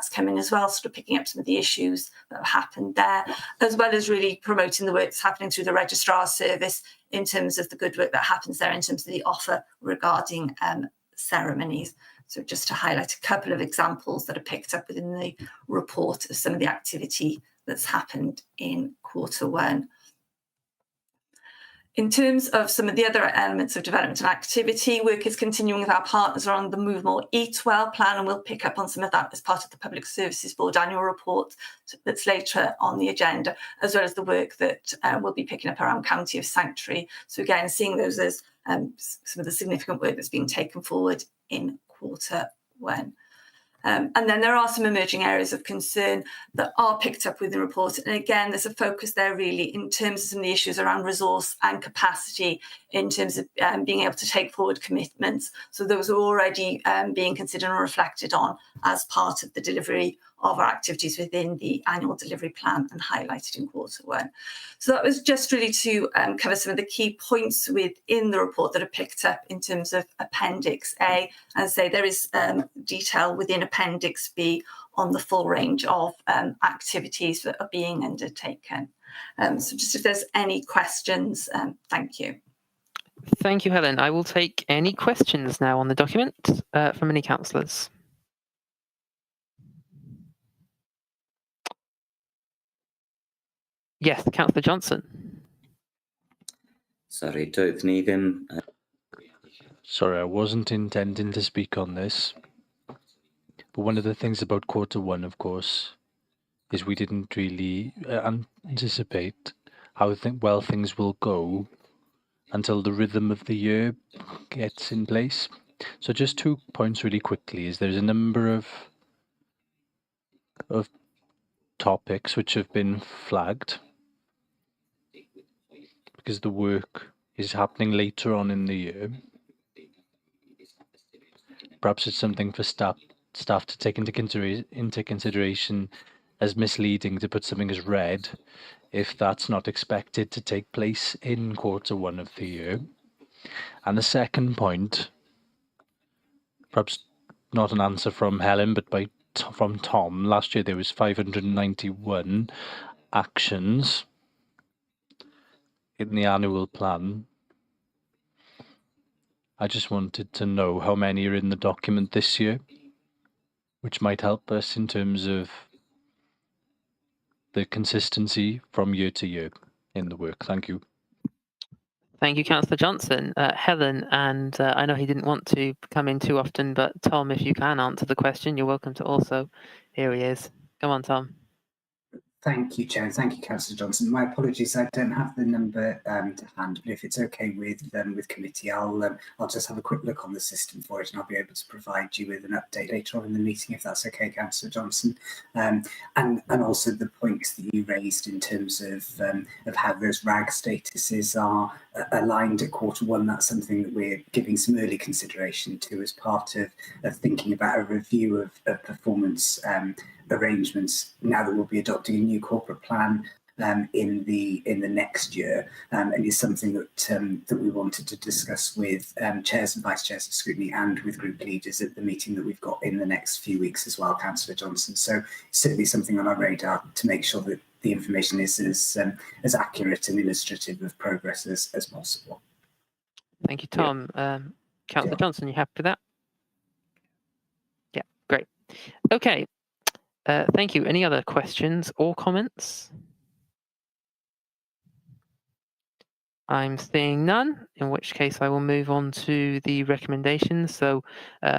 coming as well, sort of picking up some of the issues that have happened there, as well as really promoting the work that's happening through the Registrar Service in terms of the good work that happens there in terms of the offer regarding ceremonies. So just to highlight a couple of examples that are picked up within the report of some of the activity that's happened in Q1. In terms of some of the other elements of development and activity, work is continuing with our partners around the Move More Eat Well plan, and we'll pick up on some of that as part of the Public Services Board annual report that's later on the agenda, as well as the work that we'll be picking up around County of Sanctuary. So again, seeing those as some of the significant work that's being taken forward in Q1. And then there are some emerging areas of concern that are picked up within the report. And again, there's a focus there really in terms of some of the issues around resource and capacity in terms of being able to take forward commitments. So those are already being considered and reflected on as part of the delivery of our activities within the annual delivery plan and highlighted in Q1. So that was just really to cover some of the key points within the report that are picked up in terms of Appendix A. As I say, there is detail within Appendix B on the full range of activities that are being undertaken. So just if there's any questions, thank you. Thank you, Helen. I will take any questions now on the document from any councillors. Yes, Councillor Johnson. Sorry, Negan. Sorry, I wasn't intending to speak on this. But one of the things about Q1, of course, is we didn't really anticipate how well things will go until the rhythm of the year gets in place. So just 2 points really quickly is there's a number of topics which have been flagged because the work is happening later on in the year. Perhaps it's something for staff to take into consideration as misleading to put something as red if that's not expected to take place in Q1 of the year. And the second point, perhaps not an answer from Helen, but from Tom. Last year there was 591 actions in the annual plan. I just wanted to know how many are in the document this year, which might help us in terms of the consistency from year to year in the work. Thank you. Thank you, Councillor Johnson. Helen, and I know he didn't want to come in too often, but Tom, if you can answer the question, you're welcome to also. Here he is. Come on, Tom. Thank you, Chair. Thank you, Councillor Johnson. My apologies, I don't have the number to hand, but if it's okay with committee, I'll just have a quick look on the system for it, and I'll be able to provide you with an update later on in the meeting, if that's okay, Councillor Johnson. And also the points that you raised in terms of how those RAG statuses are aligned at Q1. That's something that we're giving some early consideration to as part of thinking about a review of performance arrangements now that we'll be adopting a new corporate plan in the next year, and it's something that we wanted to discuss with chairs and vice chairs of Scrutiny and with group leaders at the meeting that we've got in the next few weeks as well, Councillor Johnson. So certainly something on our radar to make sure that the information is as accurate and illustrative of progress as possible. Thank you, Tom. Councillor Johnson, you happy with that? Yeah, great. Okay. Thank you. Any other questions or comments? I'm seeing none, in which case I will move on to the recommendations. So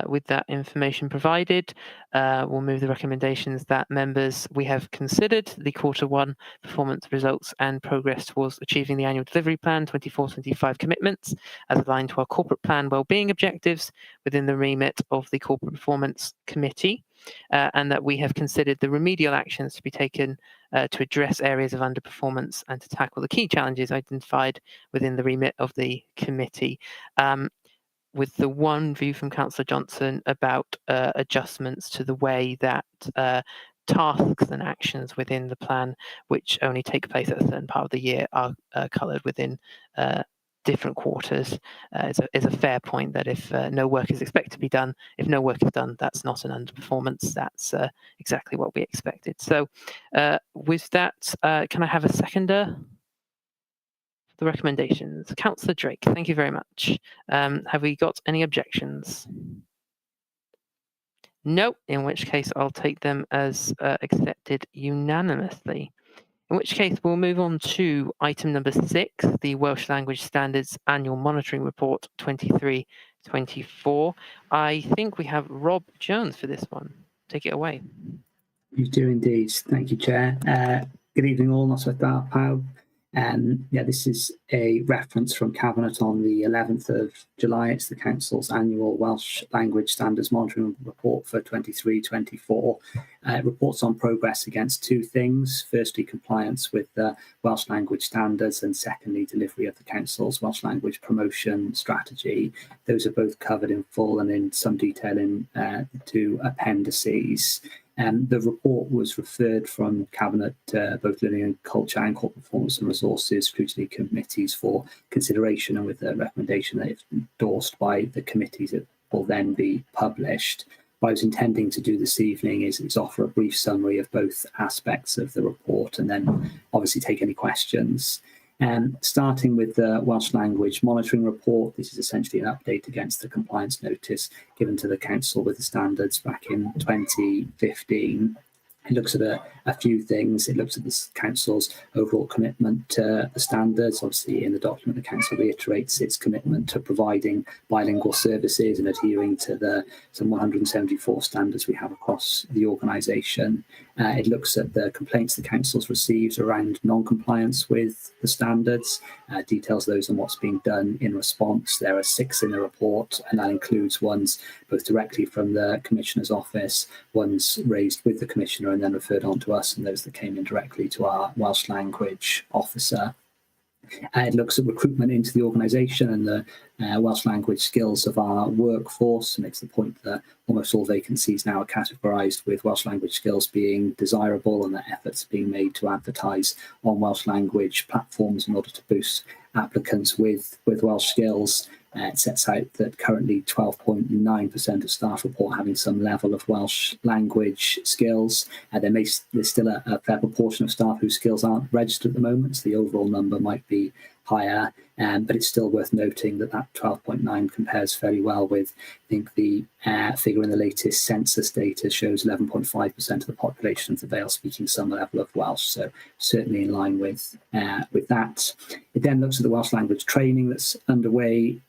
with that information provided, we'll move the recommendations that members we have considered the Q1 performance results and progress towards achieving the annual delivery plan 24-25 commitments as aligned to our corporate plan wellbeing objectives within the remit of the Corporate Performance Committee. And that we have considered the remedial actions to be taken to address areas of underperformance and to tackle the key challenges identified within the remit of the committee. With the one view from Councillor Johnson about adjustments to the way that tasks and actions within the plan which only take place at a certain part of the year are coloured within different quarters. Is a fair point that if no work is expected to be done, if no work is done, that's not an underperformance. That's exactly what we expected. So with that, can I have a seconder? The recommendations. Councillor Drake, thank you very much. Have we got any objections? No, in which case I'll take them as accepted unanimously. In which case we'll move on to item number 6, the Welsh Language Standards Annual Monitoring Report 23-24. I think we have Rob Jones for this one. Take it away. You do indeed. Thank you, Chair. Good evening all, noswaith da pawb. This is a reference from Cabinet on the 11th of July. It's the Council's annual Welsh Language Standards Monitoring Report for 23-24. It reports on progress against two things. Firstly, compliance with the Welsh language standards, and secondly, delivery of the Council's Welsh language promotion strategy. Those are both covered in full and in some detail in two appendices. The report was referred from Cabinet, both Learning and Culture and Corporate Performance and Resources Scrutiny committees for consideration, and with the recommendation that it's endorsed by the committees, it will then be published. What I was intending to do this evening is offer a brief summary of both aspects of the report and then obviously take any questions. Starting with the Welsh Language Monitoring Report, this is essentially an update against the compliance notice given to the Council with the standards back in 2015. It looks at a few things. It looks at the Council's overall commitment to the standards. Obviously, in the document, the Council reiterates its commitment to providing bilingual services and adhering to some 174 standards we have across the organisation. It looks at the complaints the Council's received around non-compliance with the standards, details those and what's being done in response. There are 6 in the report, and that includes ones both directly from the Commissioner's office, ones raised with the Commissioner and then referred on to us, and those that came in directly to our Welsh language officer. It looks at recruitment into the organisation and the Welsh language skills of our workforce. It makes the point that almost all vacancies now are categorised with Welsh language skills being desirable, and that efforts are being made to advertise on Welsh language platforms in order to boost applicants with Welsh skills. It sets out that currently 12.9% of staff report having some level of Welsh language skills. There's still a fair proportion of staff whose skills aren't registered at the moment, so the overall number might be higher, but it's still worth noting that 12.9 compares fairly well with, I think, the figure in the latest census data shows 11.5% of the population of the Vale speaking some level of Welsh, so certainly in line with that. It then looks at the Welsh language training that's underway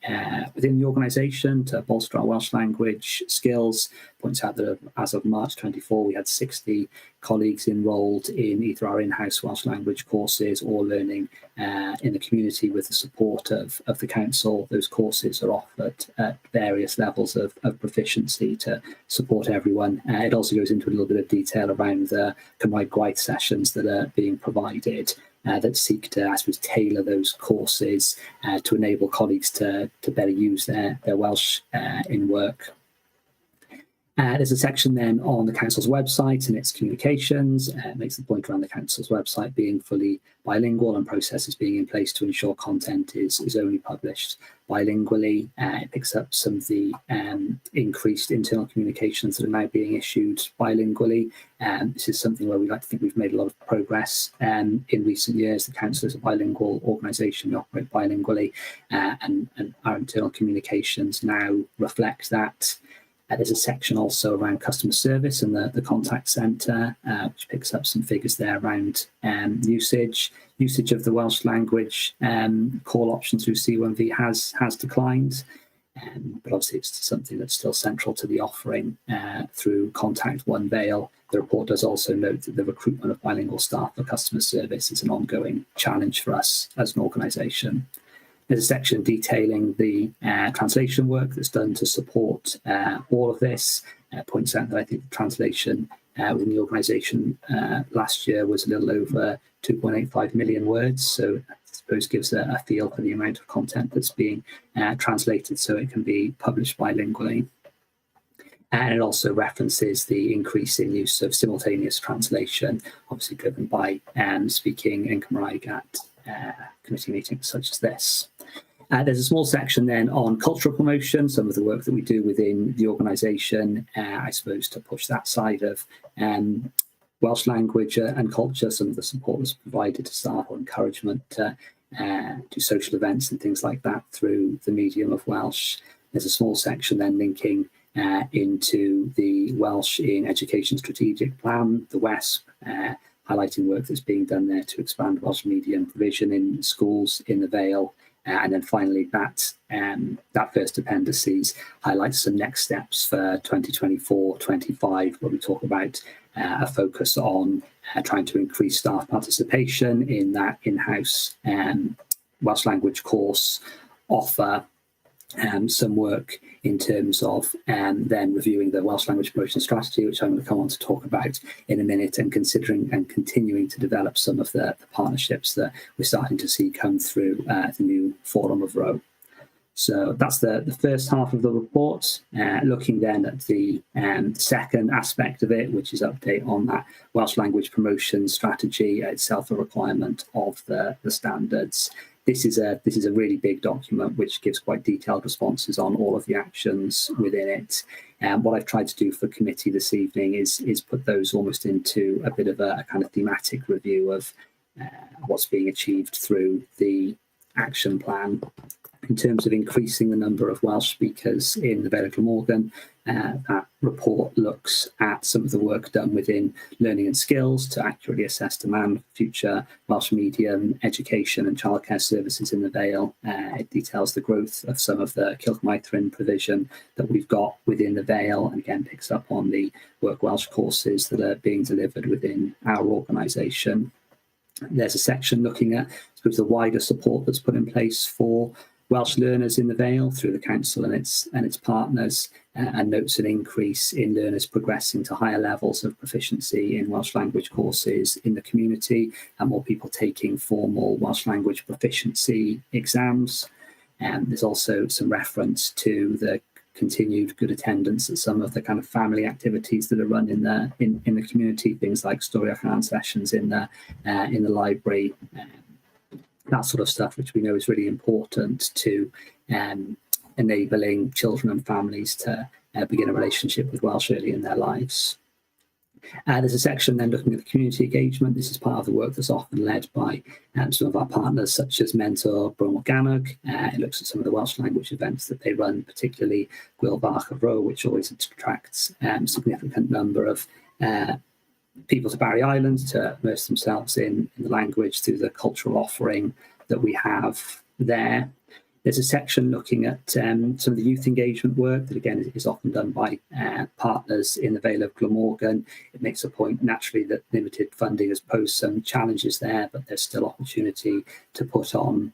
within the organisation to bolster our Welsh language skills. Points out that as of March 24, we had 60 colleagues enrolled in either our in-house Welsh language courses or learning in the community with the support of the Council. Those courses are offered at various levels of proficiency to support everyone. It also goes into a little bit of detail around the Cymraeg Gwaith sessions that are being provided that seek to, I suppose, tailor those courses to enable colleagues to better use their Welsh in work. There's a section then on the Council's website and its communications. It makes the point around the Council's website being fully bilingual and processes being in place to ensure content is only published bilingually. It picks up some of the increased internal communications that are now being issued bilingually. This is something where we like to think we've made a lot of progress in recent years. The Council is a bilingual organisation. We operate bilingually, and our internal communications now reflect that. There's a section also around customer service and the contact centre, which picks up some figures there around usage. Usage of the Welsh language call option through C1V has declined, but obviously it's something that's still central to the offering through Contact One Vale. The report does also note that the recruitment of bilingual staff for customer service is an ongoing challenge for us as an organisation. There's a section detailing the translation work that's done to support all of this. Points out that I think the translation within the organisation last year was a little over 2.85 million words. So I suppose gives a feel for the amount of content that's being translated so it can be published bilingually. And it also references the increase in use of simultaneous translation, obviously driven by speaking in Cymraeg at committee meetings such as this. There's a small section then on cultural promotion, some of the work that we do within the organisation, I suppose, to push that side of Welsh language and culture, some of the support that's provided to staff or encouragement to do social events and things like that through the medium of Welsh. There's a small section then linking into the Welsh in Education Strategic Plan, the WESP, highlighting work that's being done there to expand Welsh medium provision in schools in the Vale. And then finally, that first appendices highlights some next steps for 2024-25, where we talk about a focus on trying to increase staff participation in that in-house Welsh language course, offer some work in terms of then reviewing the Welsh language promotion strategy, which I'm going to come on to talk about in a minute, and considering and continuing to develop some of the partnerships that we're starting to see come through the new Forum of Roe. So that's the first half of the report, looking then at the second aspect of it, which is update on that Welsh language promotion strategy, itself a requirement of the standards. This is a really big document which gives quite detailed responses on all of the actions within it. What I've tried to do for committee this evening is put those almost into a bit of a kind of thematic review of what's being achieved through the action plan. In terms of increasing the number of Welsh speakers in the Vale of Glamorgan, that report looks at some of the work done within learning and skills to accurately assess demand for future Welsh medium education and childcare services in the Vale. It details the growth of some of the Cilchmaethrin provision that we've got within the Vale, and again picks up on the Work Welsh courses that are being delivered within our organisation. There's a section looking at, I suppose, the wider support that's put in place for Welsh learners in the Vale through the council and its partners, and notes an increase in learners progressing to higher levels of proficiency in Welsh language courses in the community, and more people taking formal Welsh language proficiency exams. There's also some reference to the continued good attendance at some of the kind of family activities that are run in the community, things like story sessions in the library. That sort of stuff, which we know is really important to enabling children and families to begin a relationship with Welsh early in their lives. There's a section then looking at the community engagement. This is part of the work that's often led by some of our partners, such as Mentor Glamorgan. It looks at some of the Welsh language events that they run, particularly Gwyl of Roe, which always attracts a significant number of people to Barry Island to immerse themselves in the language through the cultural offering that we have there. There's a section looking at some of the youth engagement work that, again, is often done by partners in the Vale of Glamorgan. It makes a point, naturally, that limited funding has posed some challenges there, but there's still opportunity to put on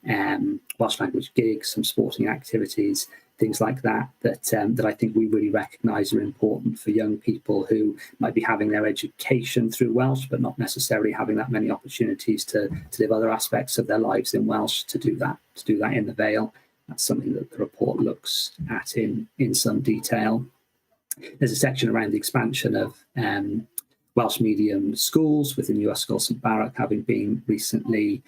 Welsh language gigs, some sporting activities, things like that I think we really recognise are important for young people who might be having their education through Welsh, but not necessarily having that many opportunities to live other aspects of their lives in Welsh, to do that in the Vale. That's something that the report looks at in some detail. There's a section around the expansion of Welsh medium schools, with the new Ysgol St Barrack having been recently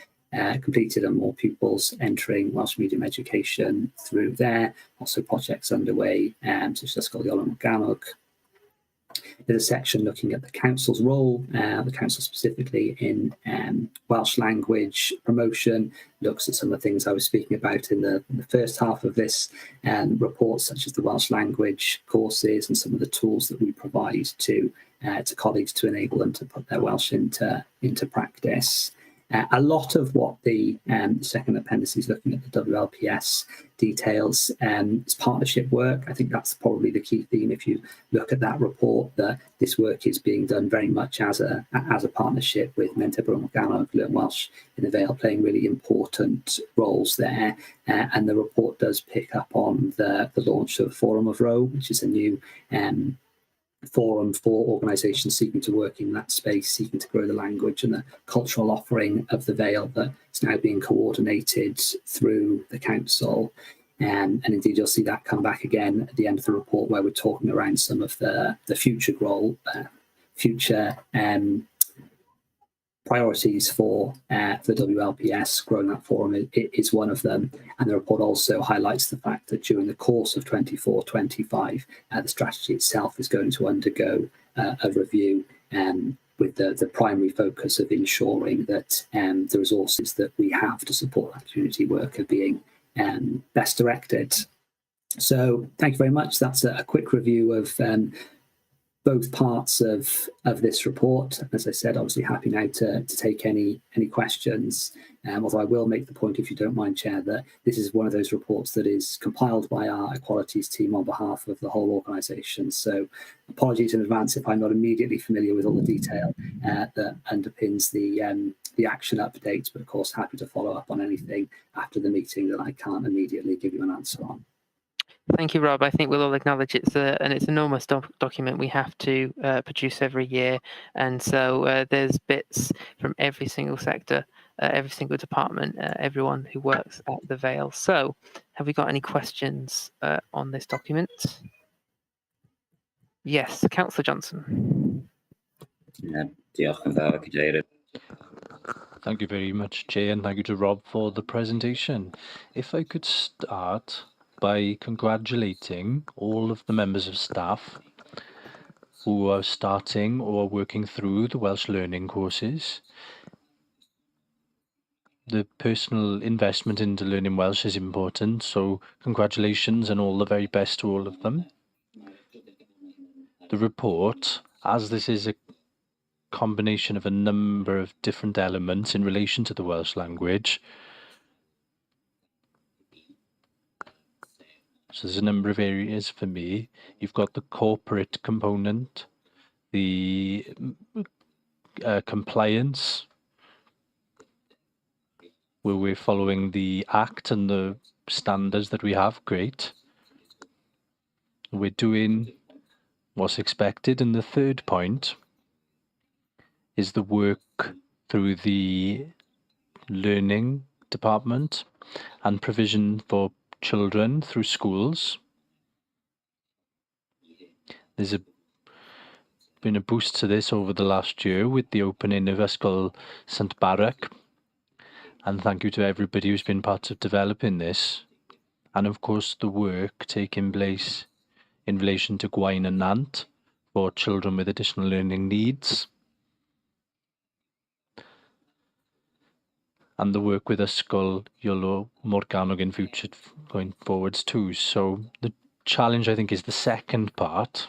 completed, and more pupils entering Welsh medium education through there. Also projects underway, such as Ysgol Glamorgan. There's a section looking at the council's role, the council specifically in Welsh language promotion, looks at some of the things I was speaking about in the first half of this report, such as the Welsh language courses and some of the tools that we provide to colleagues to enable them to put their Welsh into practice. A lot of what the second appendix is looking at the WLPS details is partnership work. I think that's probably the key theme if you look at that report, that this work is being done very much as a partnership with Mentor Glamorgan and Learn Welsh in the Vale, playing really important roles there. And the report does pick up on the launch of Forum of Roe, which is a new forum for organisations seeking to work in that space, seeking to grow the language and the cultural offering of the Vale, that's now being coordinated through the council. And indeed, you'll see that come back again at the end of the report, where we're talking around some of the future future priorities for the WLPS. Growing that forum is one of them, and the report also highlights the fact that during the course of 24-25, the strategy itself is going to undergo a review, with the primary focus of ensuring that the resources that we have to support that community work are being best directed. So thank you very much. That's a quick review of both parts of this report. As I said, obviously happy now to take any questions. Although I will make the point, if you don't mind, Chair, that this is one of those reports that is compiled by our Equalities team on behalf of the whole organisation. So apologies in advance if I'm not immediately familiar with all the detail that underpins the action updates, but of course happy to follow up on anything after the meeting that I can't immediately give you an answer on. Thank you, Rob. I think we'll all acknowledge it's an enormous document we have to produce every year, and so there's bits from every single sector, every single department, everyone who works at the Vale. So, have we got any questions on this document? Yes, Councillor Johnson. Thank you very much, Jay, and thank you to Rob for the presentation. If I could start by congratulating all of the members of staff who are starting or working through the Welsh learning courses. The personal investment into learning Welsh is important, so congratulations and all the very best to all of them. The report, as this is a combination of a number of different elements in relation to the Welsh language, so there's a number of areas for me. You've got the corporate component, the compliance, where we're following the Act and the standards that we have, great. We're doing what's expected. And the third point is the work through the learning department and provision for children through schools. There's been a boost to this over the last year with the opening of Ysgol St Barach, and thank you to everybody who's been part of developing this, and of course the work taking place in relation to Gwaun and Nant for children with additional learning needs, and the work with Ysgol Glamorgan in future going forwards too. So the challenge, I think, is the second part,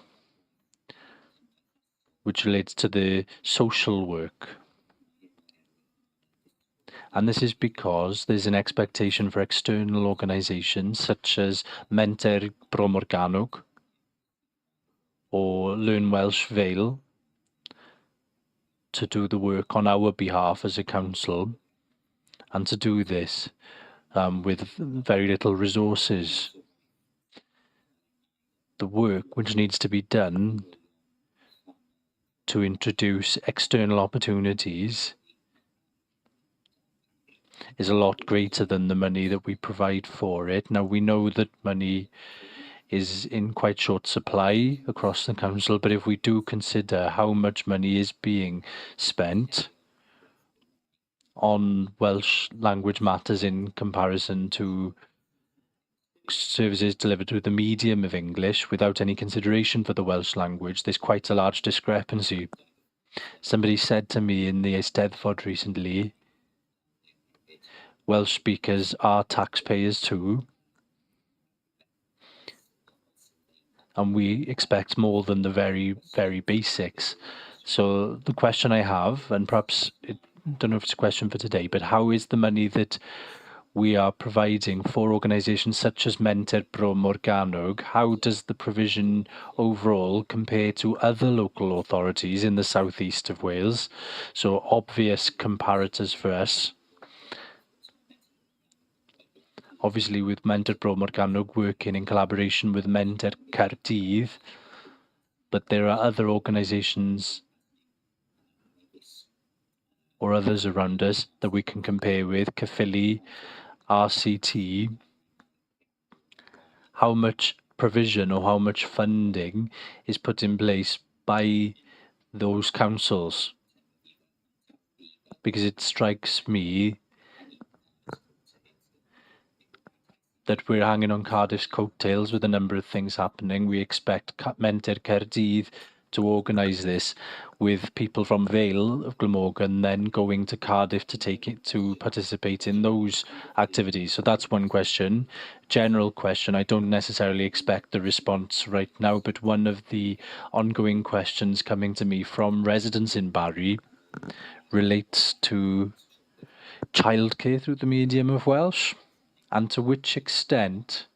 which relates to the social work. And this is because there's an expectation for external organisations such as Menter Bro Morgannwg or Learn Welsh Vale to do the work on our behalf as a council, and to do this with very little resources. The work which needs to be done to introduce external opportunities is a lot greater than the money that we provide for it. Now, we know that money is in quite short supply across the council, but if we do consider how much money is being spent on Welsh language matters in comparison to services delivered through the medium of English without any consideration for the Welsh language, there's quite a large discrepancy. Somebody said to me in the Eisteddfod recently, Welsh speakers are taxpayers too, and we expect more than the very, very basics. So the question I have, and perhaps I don't know if it's a question for today, but how is the money that we are providing for organisations such as Menter Bro Morgannwg, how does the provision overall compare to other local authorities in the southeast of Wales? So obvious comparators for us. Obviously with Menter Bro Morgannwg working in collaboration with Menter Caerdydd, but there are other organisations or others around us that we can compare with, Caerphilly, RCT, how much provision or how much funding is put in place by those councils, because it strikes me that we're hanging on Cardiff's coattails with a number of things happening. We expect Menter Caerdydd to organise this, with people from Vale of Glamorgan then going to Cardiff to participate in those activities. So that's one question. General question, I don't necessarily expect a response right now, but one of the ongoing questions coming to me from residents in Barry relates to childcare through the medium of Welsh, and to which extent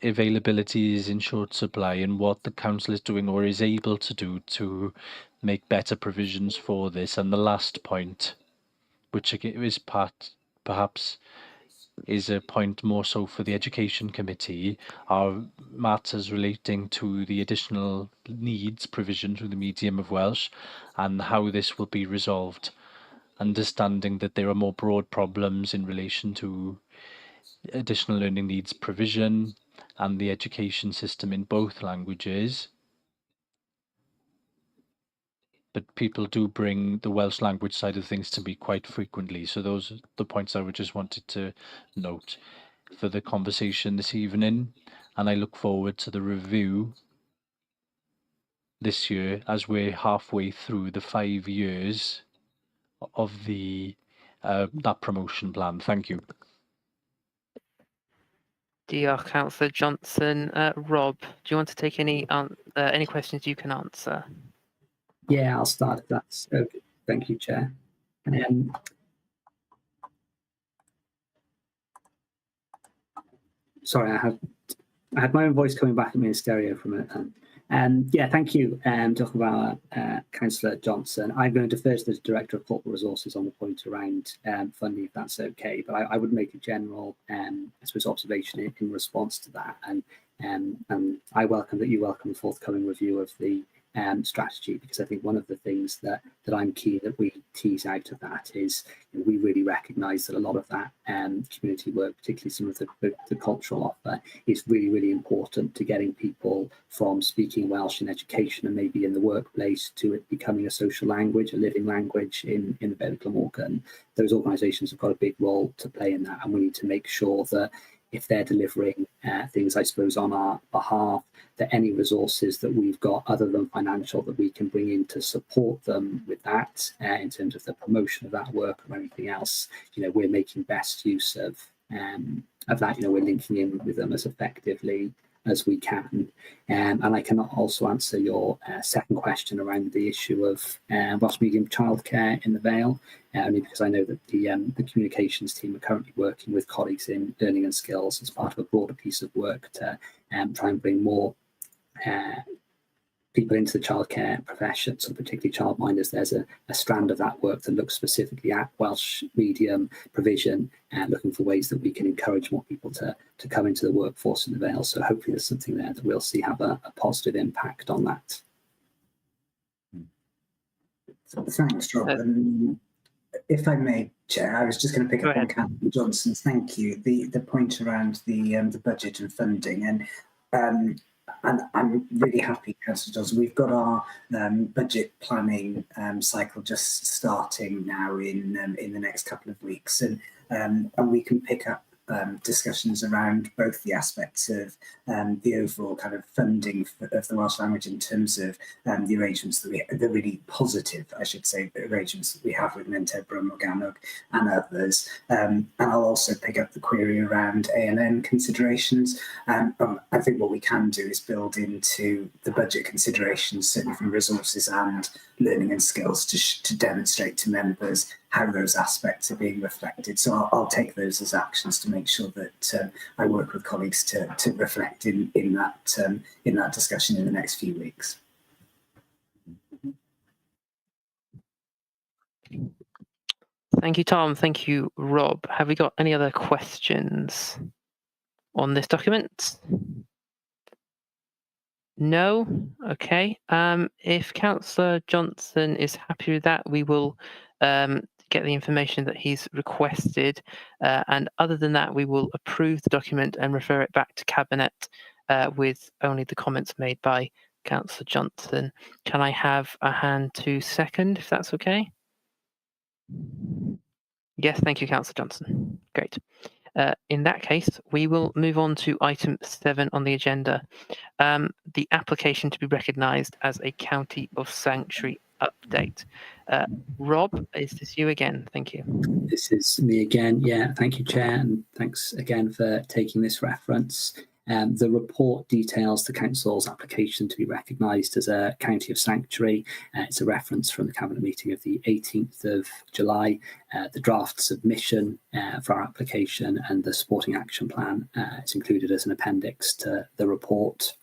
availability is in short supply, and what the council is doing or is able to do to make better provisions for this. And the last point, which is perhaps is a point more so for the Education Committee, are matters relating to the additional needs provision through the medium of Welsh and how this will be resolved, understanding that there are more broad problems in relation to additional learning needs provision and the education system in both languages. But people do bring the Welsh language side of things to me quite frequently. So those are the points I just wanted to note for the conversation this evening. And I look forward to the review this year as we're halfway through the 5 years of the that promotion plan. Thank you. Diolch, Councillor Johnson. Rob, do you want to take any questions you can answer? Yeah, I'll start if that's okay. Thank you, Chair. Sorry, I had my own voice coming back at me in stereo from it. Yeah, thank you, Dr. Vale, Councillor Johnson. I'm going to defer to the Director of Corporate Resources on the point around funding, if that's okay. But I would make a general, I suppose, observation in response to that. And I welcome that you welcome the forthcoming review of the strategy, because I think one of the things that I'm keen that we tease out of that is, you know, we really recognise that a lot of that community work, particularly some of the cultural offer, is really, really important to getting people from speaking Welsh in education and maybe in the workplace to it becoming a social language, a living language in the Vale of Glamorgan. Those organisations have got a big role to play in that, and we need to make sure that if they're delivering things, I suppose, on our behalf, that any resources that we've got other than financial that we can bring in to support them with that, in terms of the promotion of that work or anything else, you know, we're making best use of that. You know, we're linking in with them as effectively as we can. And I can also answer your second question around the issue of Welsh medium childcare in the Vale, only because I know that the communications team are currently working with colleagues in learning and skills as part of a broader piece of work to try and bring more people into the childcare profession, so particularly childminders. There's a strand of that work that looks specifically at Welsh medium provision and looking for ways that we can encourage more people to come into the workforce in the Vale. So hopefully there's something there that we'll see have a positive impact on that. Thanks, Rob. If I may, Chair, I was just going to pick up on Councillor Johnson's. Thank you. The point around the budget and funding, and I'm really happy, Councillor Johnson. We've got our budget planning cycle just starting now in the next couple of weeks, and we can pick up discussions around both the aspects of the overall kind of funding of the Welsh language in terms of the arrangements that the really positive, I should say, arrangements that we have with Menter Glamorgan and others. And I'll also pick up the query around ALN considerations. I think what we can do is build into the budget considerations, certainly from resources and learning and skills, to demonstrate to members how those aspects are being reflected. So I'll take those as actions to make sure that I work with colleagues to reflect in that discussion in the next few weeks. Thank you, Tom. Thank you, Rob. Have we got any other questions on this document? No? Okay. If Councillor Johnson is happy with that, we will get the information that he's requested. And other than that, we will approve the document and refer it back to Cabinet with only the comments made by Councillor Johnson. Can I have a hand to second, if that's okay? Yes, thank you, Councillor Johnson. Great. In that case, we will move on to item 7 on the agenda. The application to be recognised as a County of Sanctuary update. Rob, is this you again? Thank you. This is me again. Yeah, thank you, Chair, and thanks again for taking this reference. The report details the Council's application to be recognised as a County of Sanctuary. It's a reference from the Cabinet meeting of the 18th of July. The draft submission for our application and the supporting action plan is included as an appendix to the report.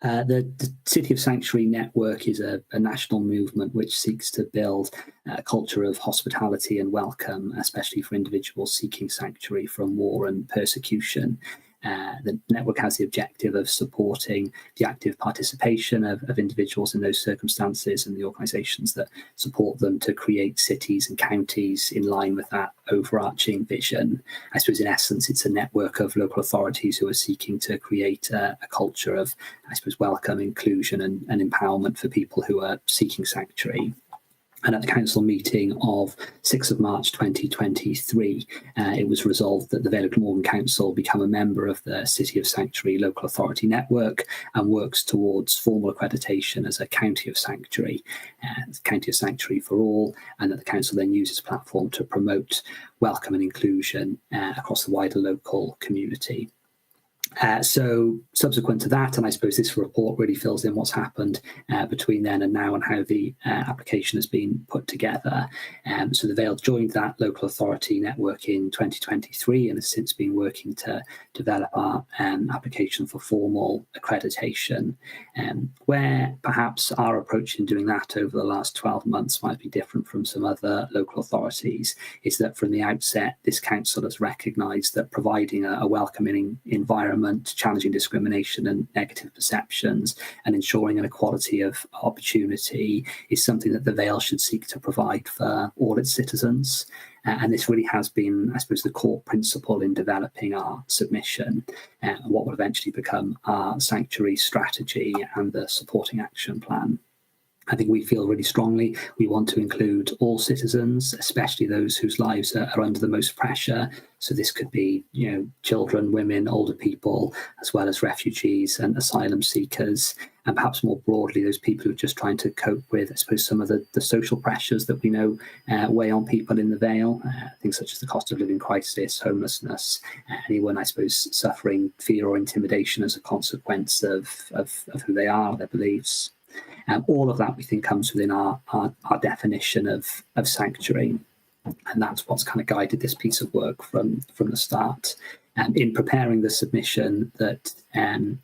The City of Sanctuary network is a national movement which seeks to build a culture of hospitality and welcome, especially for individuals seeking sanctuary from war and persecution. The network has the objective of supporting the active participation of individuals in those circumstances and the organisations that support them to create cities and counties in line with that overarching vision. I suppose in essence, it's a network of local authorities who are seeking to create a culture of, I suppose, welcome, inclusion and empowerment for people who are seeking sanctuary. And at the council meeting of 6th of March 2023, it was resolved that the Vale of Glamorgan Council become a member of the City of Sanctuary Local Authority Network and works towards formal accreditation as a County of Sanctuary, County of Sanctuary for all, and that the council then uses platform to promote welcome and inclusion across the wider local community. So subsequent to that, and I suppose this report really fills in what's happened between then and now and how the application has been put together. So the Vale joined that local authority network in 2023 and has since been working to develop our application for formal accreditation. Where perhaps our approach in doing that over the last 12 months might be different from some other local authorities is that from the outset, this council has recognised that providing a welcoming environment, challenging discrimination and negative perceptions, and ensuring an equality of opportunity is something that the Vale should seek to provide for all its citizens. And this really has been, I suppose, the core principle in developing our submission and what will eventually become our sanctuary strategy and the supporting action plan. I think we feel really strongly we want to include all citizens, especially those whose lives are under the most pressure. So this could be, children, women, older people, as well as refugees and asylum seekers, and perhaps more broadly, those people who are just trying to cope with, I suppose, some of the social pressures that we know weigh on people in the Vale, things such as the cost of living crisis, homelessness, anyone, I suppose, suffering fear or intimidation as a consequence of who they are, their beliefs. All of that, we think, comes within our definition of sanctuary. And that's what's kind of guided this piece of work from the start. In preparing the submission that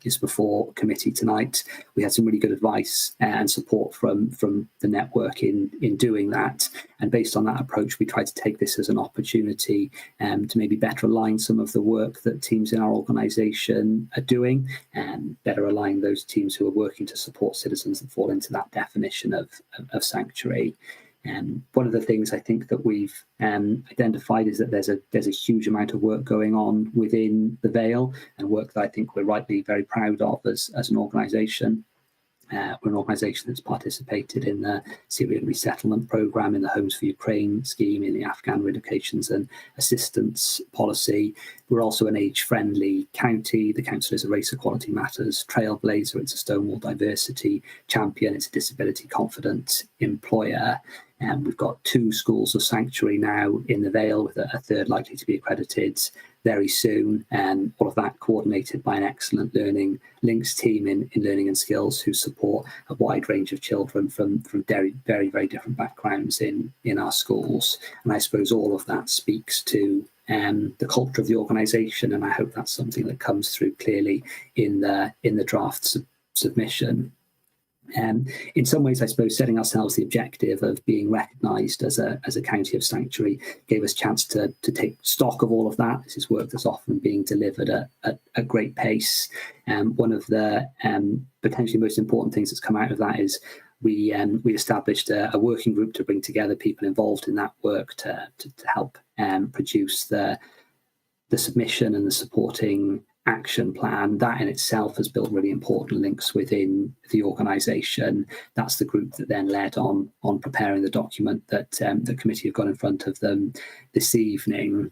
is before committee tonight, we had some really good advice and support from the network in doing that. And based on that approach, we tried to take this as an opportunity to maybe better align some of the work that teams in our organisation are doing, and better align those teams who are working to support citizens that fall into that definition of sanctuary. One of the things I think that we've identified is that there's a huge amount of work going on within the Vale, and work that I think we're rightly very proud of as an organisation. We're an organisation that's participated in the Syrian resettlement programme, in the Homes for Ukraine scheme, in the Afghan relocations and assistance policy. We're also an age-friendly county. The council is a Race Equality Matters trailblazer. It's a Stonewall diversity champion. It's a disability confident employer. We've got 2 schools of sanctuary now in the Vale, with a third likely to be accredited very soon. All of that coordinated by an excellent learning links team in learning and skills, who support a wide range of children from very, very, very different backgrounds in our schools. And I suppose all of that speaks to the culture of the organisation, and I hope that's something that comes through clearly in the draft submission. In some ways, I suppose, setting ourselves the objective of being recognised as a county of sanctuary gave us a chance to take stock of all of that. This is work that's often being delivered at a great pace. One of the potentially most important things that's come out of that is we established a working group to bring together people involved in that work to help produce the submission and the supporting action plan. That in itself has built really important links within the organisation. That's the group that then led on preparing the document that the committee have got in front of them this evening.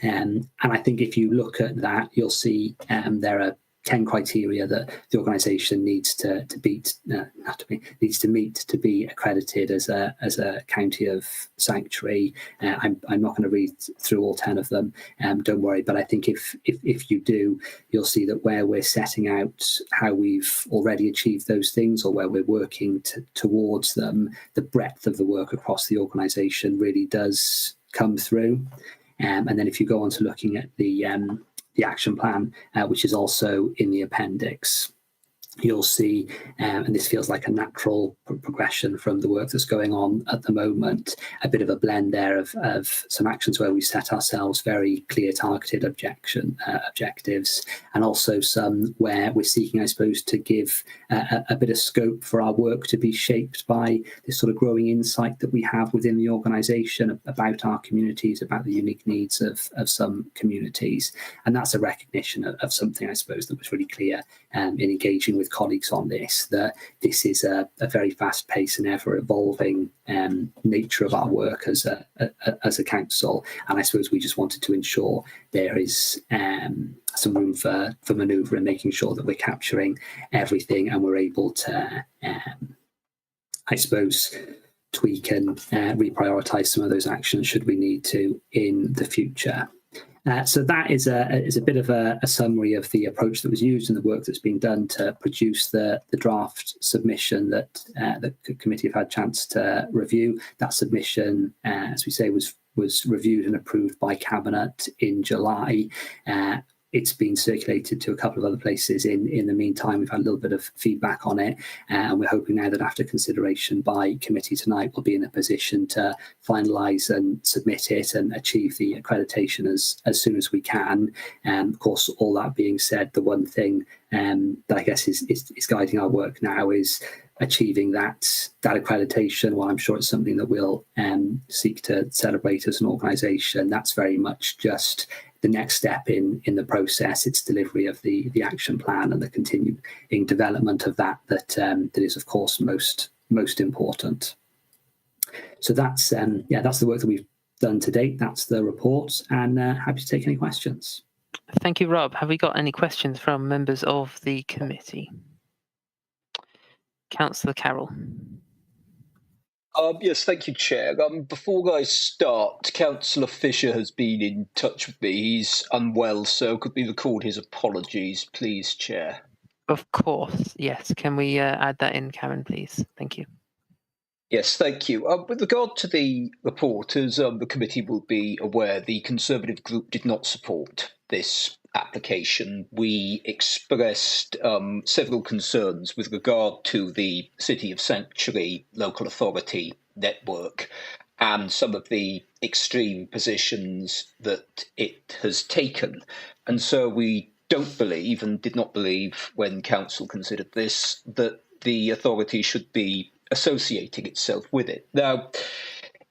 And I think if you look at that, you'll see there are 10 criteria that the organisation needs to meet to be accredited as a county of sanctuary. I'm not going to read through all 10 of them, don't worry. But I think if you do, you'll see that where we're setting out how we've already achieved those things or where we're working towards them, the breadth of the work across the organisation really does come through. And then if you go on to looking at the action plan, which is also in the appendix, you'll see, and this feels like a natural progression from the work that's going on at the moment, a bit of a blend there of some actions where we set ourselves very clear targeted objectives, and also some where we're seeking, I suppose, to give a bit of scope for our work to be shaped by this sort of growing insight that we have within the organisation about our communities, about the unique needs of some communities. And that's a recognition of something, I suppose, that was really clear in engaging with colleagues on this, that this is a very fast-paced and ever-evolving nature of our work as a council, and I suppose we just wanted to ensure there is some room for manoeuvre in making sure that we're capturing everything and we're able to, I suppose, tweak and reprioritise some of those actions should we need to in the future. So that is a bit of a summary of the approach that was used and the work that's been done to produce the draft submission that the committee have had a chance to review. That submission, as we say, was reviewed and approved by Cabinet in July. It's been circulated to a couple of other places in the meantime. We've had a little bit of feedback on it, and we're hoping now that after consideration by committee tonight, we'll be in a position to finalise and submit it and achieve the accreditation as soon as we can. Of course, all that being said, the one thing that I guess is guiding our work now is achieving that accreditation. While I'm sure it's something that we'll seek to celebrate as an organisation, that's very much just the next step in the process. It's delivery of the action plan and the continuing development of that is, of course, most important. So that's the work that we've done to date. That's the report, and happy to take any questions. Thank you, Rob. Have we got any questions from members of the committee? Councillor Carroll. Yes, thank you, Chair. Before I start, Councillor Fisher has been in touch with me. He's unwell, so could we record his apologies, please, Chair? Of course, yes. Can we add that in, Karen, please? Thank you. Yes, thank you. With regard to the report, as the committee will be aware, the Conservative group did not support this application. We expressed several concerns with regard to the City of Sanctuary local authority network and some of the extreme positions that it has taken. And so we don't believe, and did not believe when Council considered this, that the authority should be associating itself with it. Now,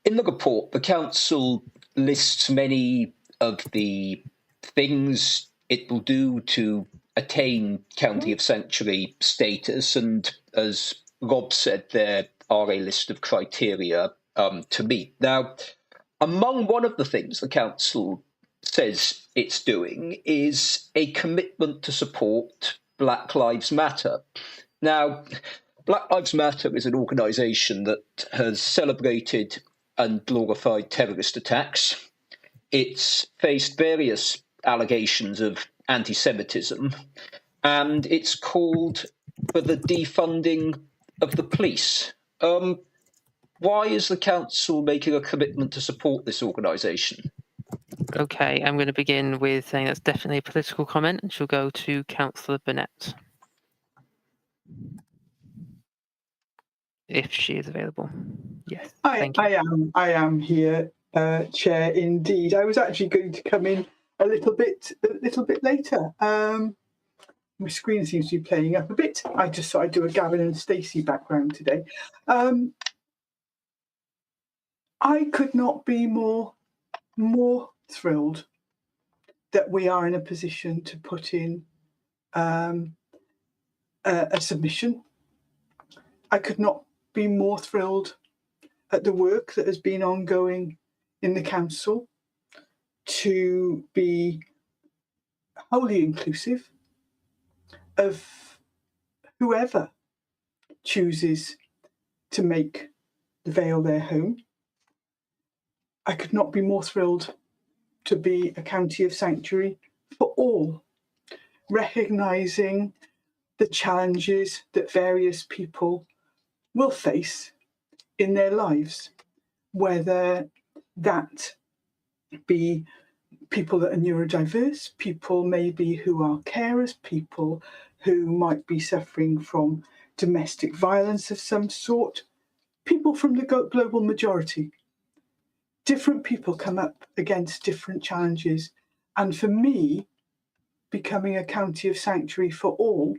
in the report, the Council lists many of the things it will do to attain County of Sanctuary status, and as Rob said, there are a list of criteria to meet. Now, among one of the things the Council says it's doing is a commitment to support Black Lives Matter. Now, Black Lives Matter is an organisation that has celebrated and glorified terrorist attacks. It's faced various allegations of anti-Semitism, and it's called for the defunding of the police. Why is the Council making a commitment to support this organisation? Okay, I'm going to begin with saying that's definitely a political comment, and she'll go to Councillor Burnett, if she is available. Yes, thank you. I am here, Chair. Indeed, I was actually going to come in a little bit later. My screen seems to be playing up a bit. I just thought I'd do a Gavin and Stacey background today. I could not be more thrilled that we are in a position to put in a submission. I could not be more thrilled at the work that has been ongoing in the council to be wholly inclusive of whoever chooses to make the Vale their home. I could not be more thrilled to be a county of sanctuary for all, recognising the challenges that various people will face in their lives, whether that be people that are neurodiverse, people maybe who are carers, people who might be suffering from domestic violence of some sort, people from the global majority. Different people come up against different challenges. And for me, becoming a county of sanctuary for all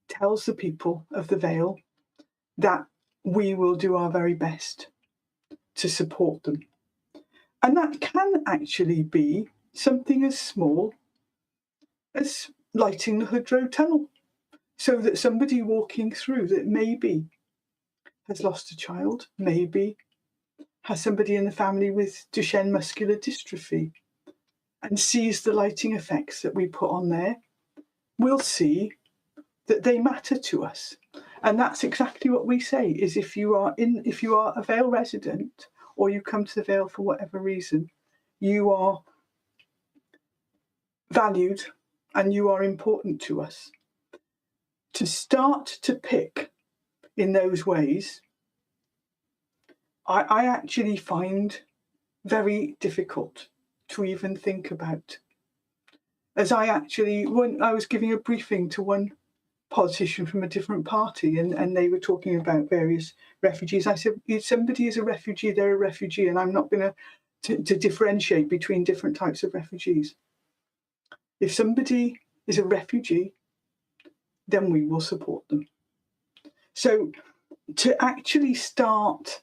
tells the people of the Vale that we will do our very best to support them. And that can actually be something as small as lighting the Hood Road tunnel, so that somebody walking through that maybe has lost a child, maybe has somebody in the family with Duchenne muscular dystrophy, and sees the lighting effects that we put on there, will see that they matter to us. And that's exactly what we say, is if you are a Vale resident, or you come to the Vale for whatever reason, you are valued and you are important to us. To start to pick in those ways, I actually find very difficult to even think about. As when I was giving a briefing to one politician from a different party, and they were talking about various refugees, I said, if somebody is a refugee, they're a refugee, and I'm not going to differentiate between different types of refugees. If somebody is a refugee, then we will support them. So to actually start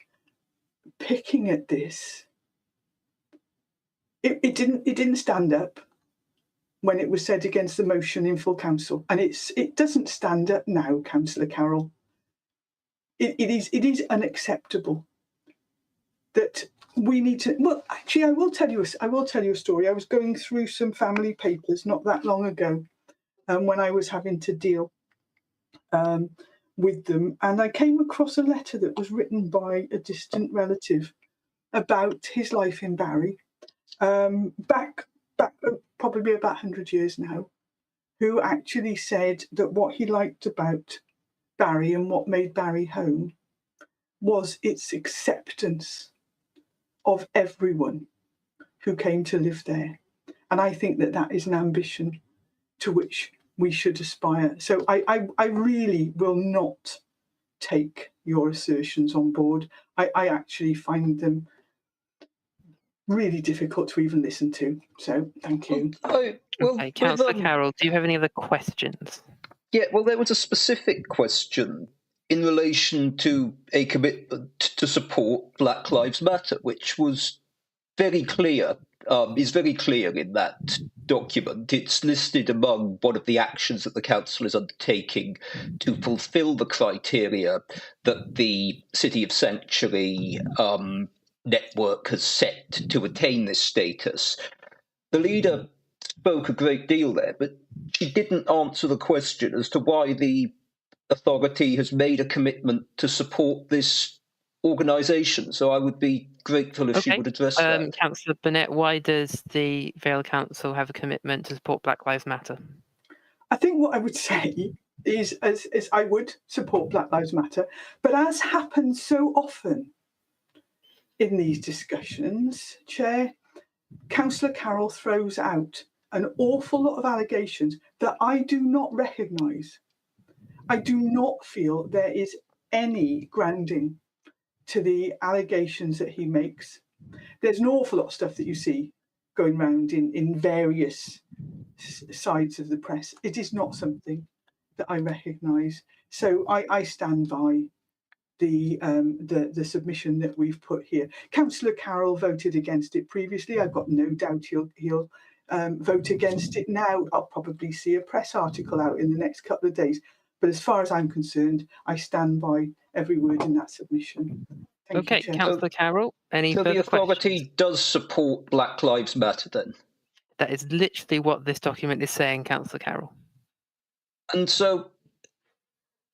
picking at this, it didn't stand up when it was said against the motion in full council, and it doesn't stand up now, Councillor Carroll. It is unacceptable that we need to. Well, actually, I will tell you a story. I was going through some family papers not that long ago, when I was having to deal with them, and I came across a letter that was written by a distant relative about his life in Barry, back probably about 100 years now, who actually said that what he liked about Barry and what made Barry home was its acceptance of everyone who came to live there. And I think that is an ambition to which we should aspire. So I really will not take your assertions on board. I actually find them really difficult to even listen to. So thank you. Okay, Councillor Carroll, do you have any other questions? Yeah, well, there was a specific question in relation to a commitment to support Black Lives Matter, which was very clear, is very clear in that document. It's listed among one of the actions that the council is undertaking to fulfil the criteria that the City of Sanctuary network has set to attain this status. The leader spoke a great deal there, but she didn't answer the question as to why the authority has made a commitment to support this organisation. So I would be grateful if she would address that. Councillor Burnett, why does the Vale Council have a commitment to support Black Lives Matter? I think what I would say is I would support Black Lives Matter, but as happens so often in these discussions, Chair, Councillor Carroll throws out an awful lot of allegations that I do not recognise. I do not feel there is any grounding to the allegations that he makes. There's an awful lot of stuff that you see going around in various sides of the press. It is not something that I recognise. So I stand by the submission that we've put here. Councillor Carroll voted against it previously. I've got no doubt he'll vote against it now. I'll probably see a press article out in the next couple of days. But as far as I'm concerned, I stand by every word in that submission. Thank you, Chair. Councillor Carroll, any So further the authority questions? does support Black Lives Matter then? That is literally what this document is saying, Councillor Carroll. And so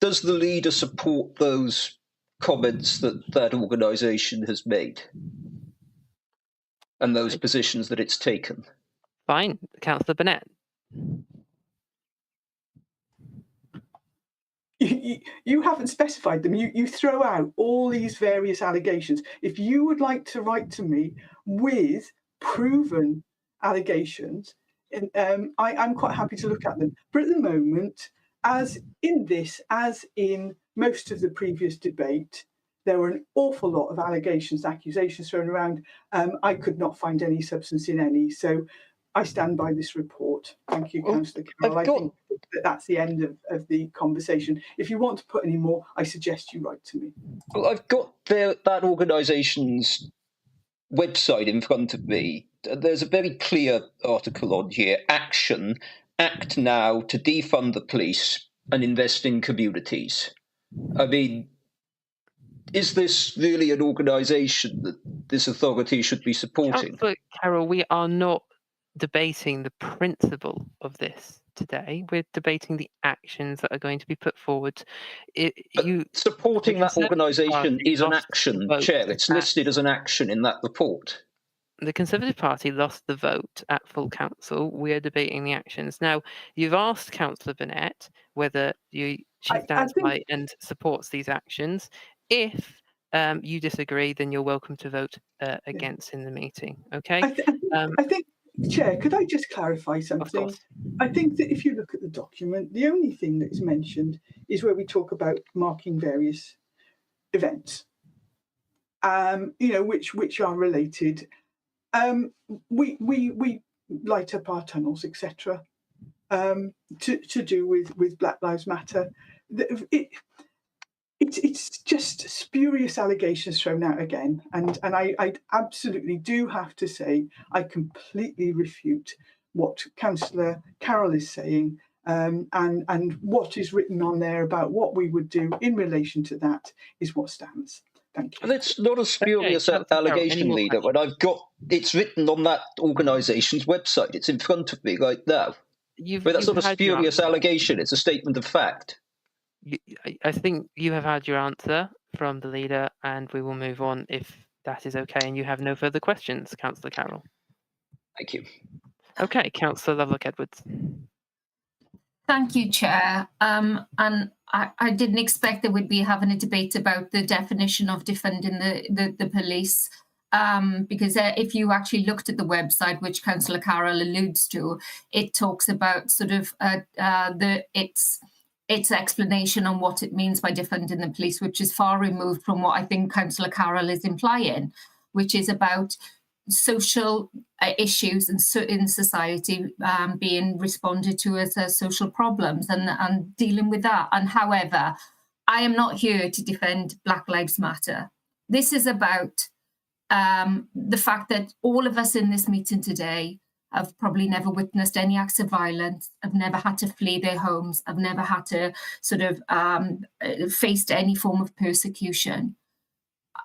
does the leader support those comments that organisation has made and those positions that it's taken? Fine. Councillor Burnett. You haven't specified them. You throw out all these various allegations. If you would like to write to me with proven allegations, I'm quite happy to look at them. But at the moment, as in most of the previous debate, there were an awful lot of allegations, accusations thrown around. I could not find any substance in any. So I stand by this report. Thank you, Councillor Carroll. I think that's the end of the conversation. If you want to put any more, I suggest you write to me. Well, I've got that organisation's website in front of me. There's a very clear article on here. Act now to defund the police and invest in communities. I mean, is this really an organisation that this authority should be supporting? Councillor Carroll, we are not debating the principle of this today. We're debating the actions that are going to be put forward. Supporting that organisation is an action, Chair. It's listed as an action in that report. The Conservative Party lost the vote at full council. We are debating the actions. Now, you've asked Councillor Burnett whether she stands by and supports these actions. If you disagree, then you're welcome to vote against in the meeting. Okay? I think, Chair, could I just clarify something? Of course. I think that if you look at the document, the only thing that is mentioned is where we talk about marking various events, which are related. We light up our tunnels, etc. To do with Black Lives Matter. It's just spurious allegations thrown out again, and I absolutely do have to say I completely refute what Councillor Carroll is saying, and what is written on there about what we would do in relation to that is what stands. Thank you. And it's not a spurious allegation, Leader. But it's written on that organisation's website. It's in front of me right now. But that's not a spurious allegation. It's a statement of fact. I think you have had your answer from the leader, and we will move on if that is okay. And you have no further questions, Councillor Carroll. Thank you. Okay, Councillor Lovelock-Edwards. Thank you, Chair. And I didn't expect that we'd be having a debate about the definition of defunding the police. Because if you actually looked at the website, which Councillor Carroll alludes to, it talks about sort of its explanation on what it means by defunding the police, which is far removed from what I think Councillor Carroll is implying, which is about social issues in society being responded to as social problems and dealing with that. And however, I am not here to defend Black Lives Matter. This is about the fact that all of us in this meeting today have probably never witnessed any acts of violence, have never had to flee their homes, have never had to sort of faced any form of persecution.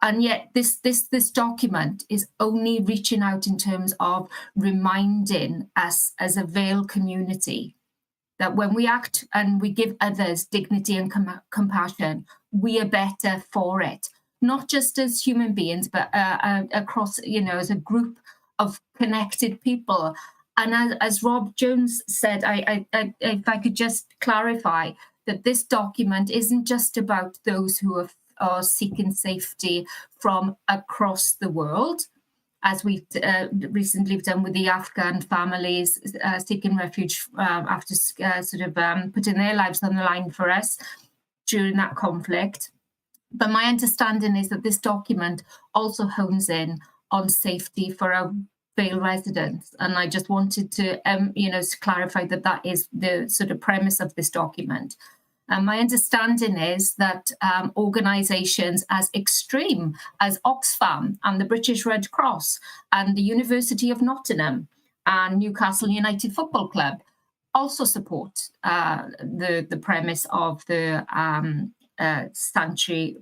And yet this document is only reaching out in terms of reminding us as a Vale community that when we act and we give others dignity and compassion, we are better for it. Not just as human beings, but across, as a group of connected people. And as Rob Jones said, if I could just clarify that this document isn't just about those who are seeking safety from across the world, as we recently done with the Afghan families seeking refuge after putting their lives on the line for us during that conflict. But my understanding is that this document also hones in on safety for our Vale residents. And I just wanted to, to clarify that that is the sort of premise of this document. And my understanding is that organisations as extreme as Oxfam and the British Red Cross and the University of Nottingham and Newcastle United Football Club also support the premise of the sanctuary,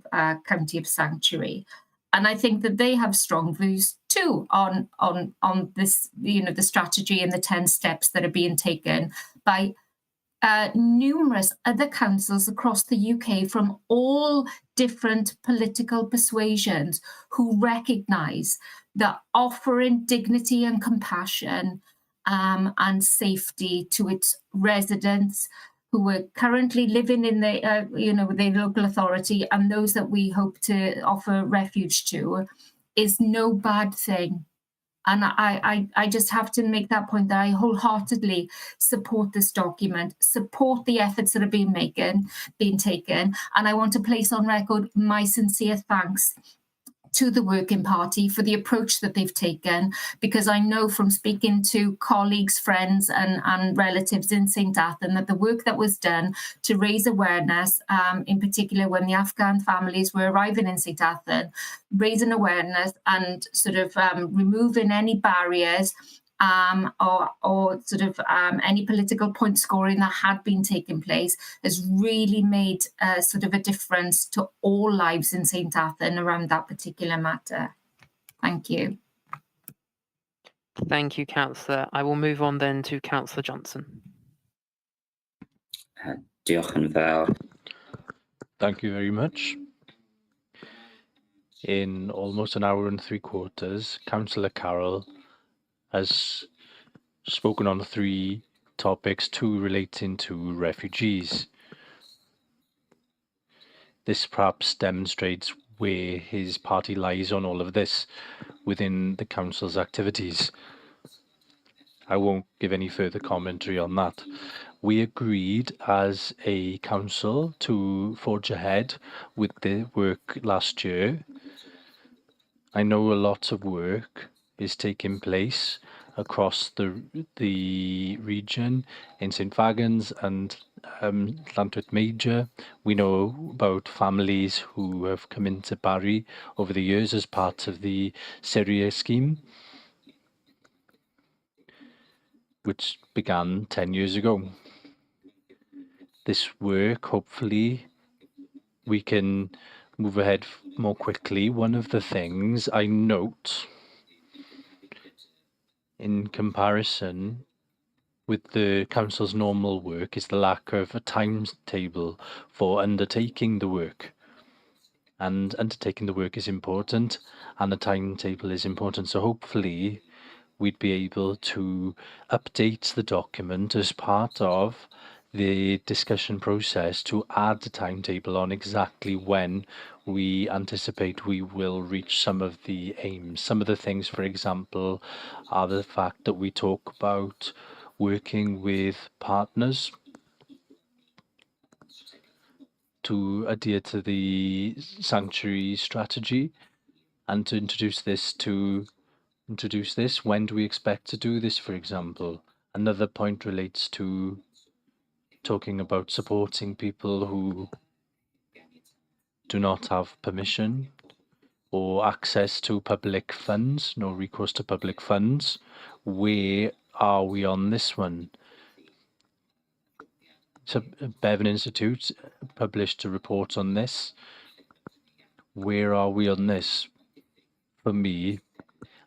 county of sanctuary. And I think that they have strong views too on this, the strategy and the 10 steps that are being taken by numerous other councils across the UK from all different political persuasions who recognise that offering dignity and compassion and safety to its residents who are currently living in the, the local authority and those that we hope to offer refuge to is no bad thing. And I just have to make that point that I wholeheartedly support this document, support the efforts that are being taken. And I want to place on record my sincere thanks to the Working Party for the approach that they've taken, because I know from speaking to colleagues, friends and relatives in St. Athan that the work that was done to raise awareness, in particular when the Afghan families were arriving in St. Athan, raising awareness and sort of removing any barriers or sort of any political point scoring that had been taking place has really made sort of a difference to all lives in St. Athan around that particular matter. Thank you. Thank you, Councillor. I will move on then to Councillor Johnson. Diolch yn fawr. Thank you very much. In almost an hour and 3/4, Councillor Carroll has spoken on 3 topics, 2 relating to refugees. This perhaps demonstrates where his party lies on all of this within the council's activities. I won't give any further commentary on that. We agreed as a council to forge ahead with the work last year. I know a lot of work is taking place across the region in St. Fagans and Llantwit Major. We know about families who have come into Barry over the years as part of the Syria scheme, which began 10 years ago. This work, hopefully, we can move ahead more quickly. One of the things I note in comparison with the council's normal work is the lack of a timetable for undertaking the work. And undertaking the work is important, and the timetable is important. So hopefully we'd be able to update the document as part of the discussion process to add the timetable on exactly when we anticipate we will reach some of the aims. Some of the things, for example, are the fact that we talk about working with partners to adhere to the sanctuary strategy and to introduce this. When do we expect to do this, for example? Another point relates to talking about supporting people who do not have permission or access to public funds, no recourse to public funds. Where are we on this one? So Bevan Institute published a report on this. Where are we on this? For me,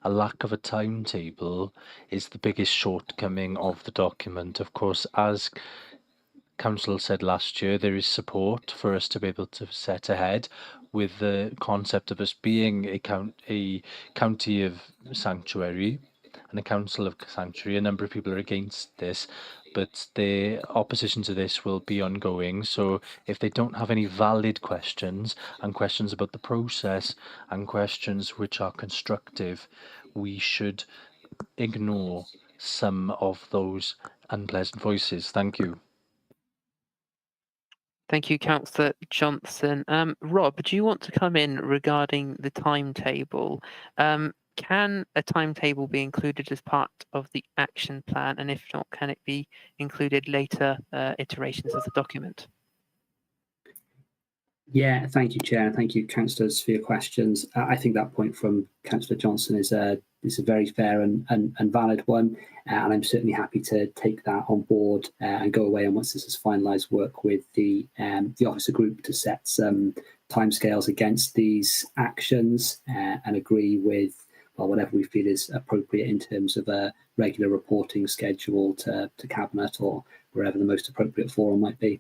a lack of a timetable is the biggest shortcoming of the document. Of course, as Council said last year, there is support for us to be able to set ahead with the concept of us being a county of sanctuary and a council of sanctuary. A number of people are against this, but the opposition to this will be ongoing. So if they don't have any valid questions and questions about the process and questions which are constructive, we should ignore some of those unpleasant voices. Thank you. Thank you, Councillor Johnson. Rob, do you want to come in regarding the timetable? Can a timetable be included as part of the action plan? And if not, can it be included later iterations of the document? Yeah, thank you, Chair. Thank you, councillors, for your questions. I think that point from Councillor Johnson is a very fair and valid one, and I'm certainly happy to take that on board and go away, and once this is finalised, work with the officer group to set some timescales against these actions and agree with whatever we feel is appropriate in terms of a regular reporting schedule to Cabinet or wherever the most appropriate forum might be.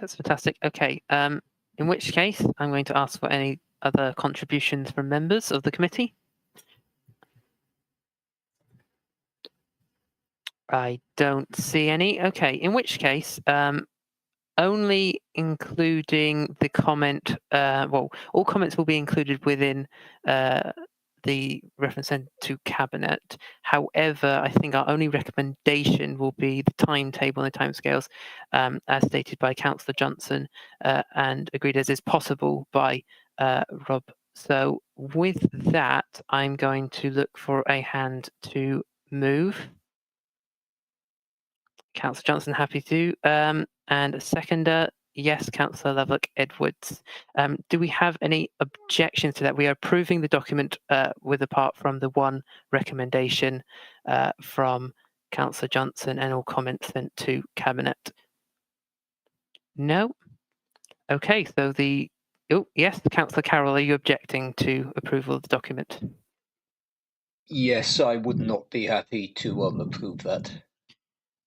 That's fantastic. Okay, in which case I'm going to ask for any other contributions from members of the committee. I don't see any. Okay, in which case, only including the comment, all comments will be included within the reference to Cabinet. However, I think our only recommendation will be the timetable and the timescales, as stated by Councillor Johnson and agreed as is possible by Rob. So with that, I'm going to look for a hand to move. Councillor Johnson, happy to. And a seconder, yes, Councillor Lovelock Edwards. Do we have any objections to that? We are approving the document with apart from the one recommendation from Councillor Johnson and all comments sent to Cabinet. No? Okay, so yes, Councillor Carroll, are you objecting to approval of the document? Yes, I would not be happy to approve that.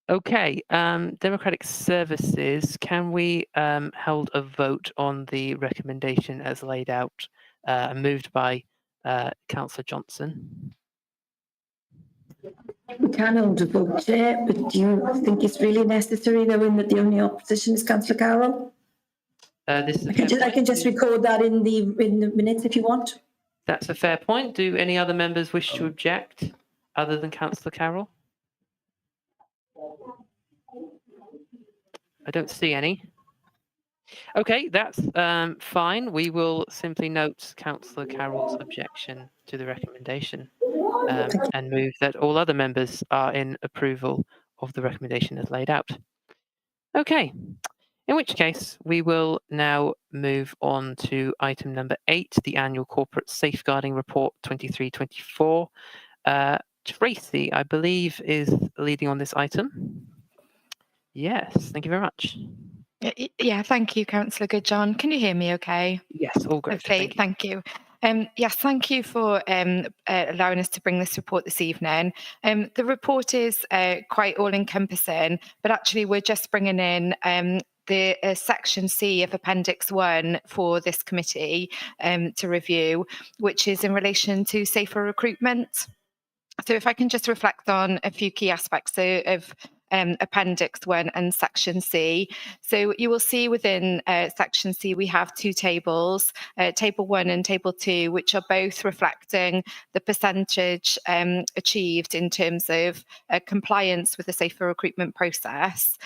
Okay, Democratic Services, can we hold a vote on the recommendation as laid out and moved by Councillor Johnson? We can hold a vote, Chair, but do you think it's really necessary, knowing that the only opposition is Councillor Carroll? This is I can just record that in the minutes if you want. That's a fair point. Do any other members wish to object other than Councillor Carroll? I don't see any. Okay, that's fine. We will simply note Councillor Carroll's objection to the recommendation and move that all other members are in approval of the recommendation as laid out. Okay, in which case we will now move on to item number 8, the Annual Corporate Safeguarding Report 23-24. Tracy, I believe, is leading on this item. Yes, thank you very much. Yeah, thank you, Councillor Goodjohn. Can you hear me okay? Yes, all great. Okay, thank you. Yes, thank you for allowing us to bring this report this evening. The report is quite all-encompassing, but actually we're just bringing in the Section C of Appendix 1 for this committee to review, which is in relation to safer recruitment. So if I can just reflect on a few key aspects of Appendix 1 and Section C. So you will see within Section C we have two tables, Table 1 and Table 2, which are both reflecting the percentage achieved in terms of compliance with the safer recruitment process.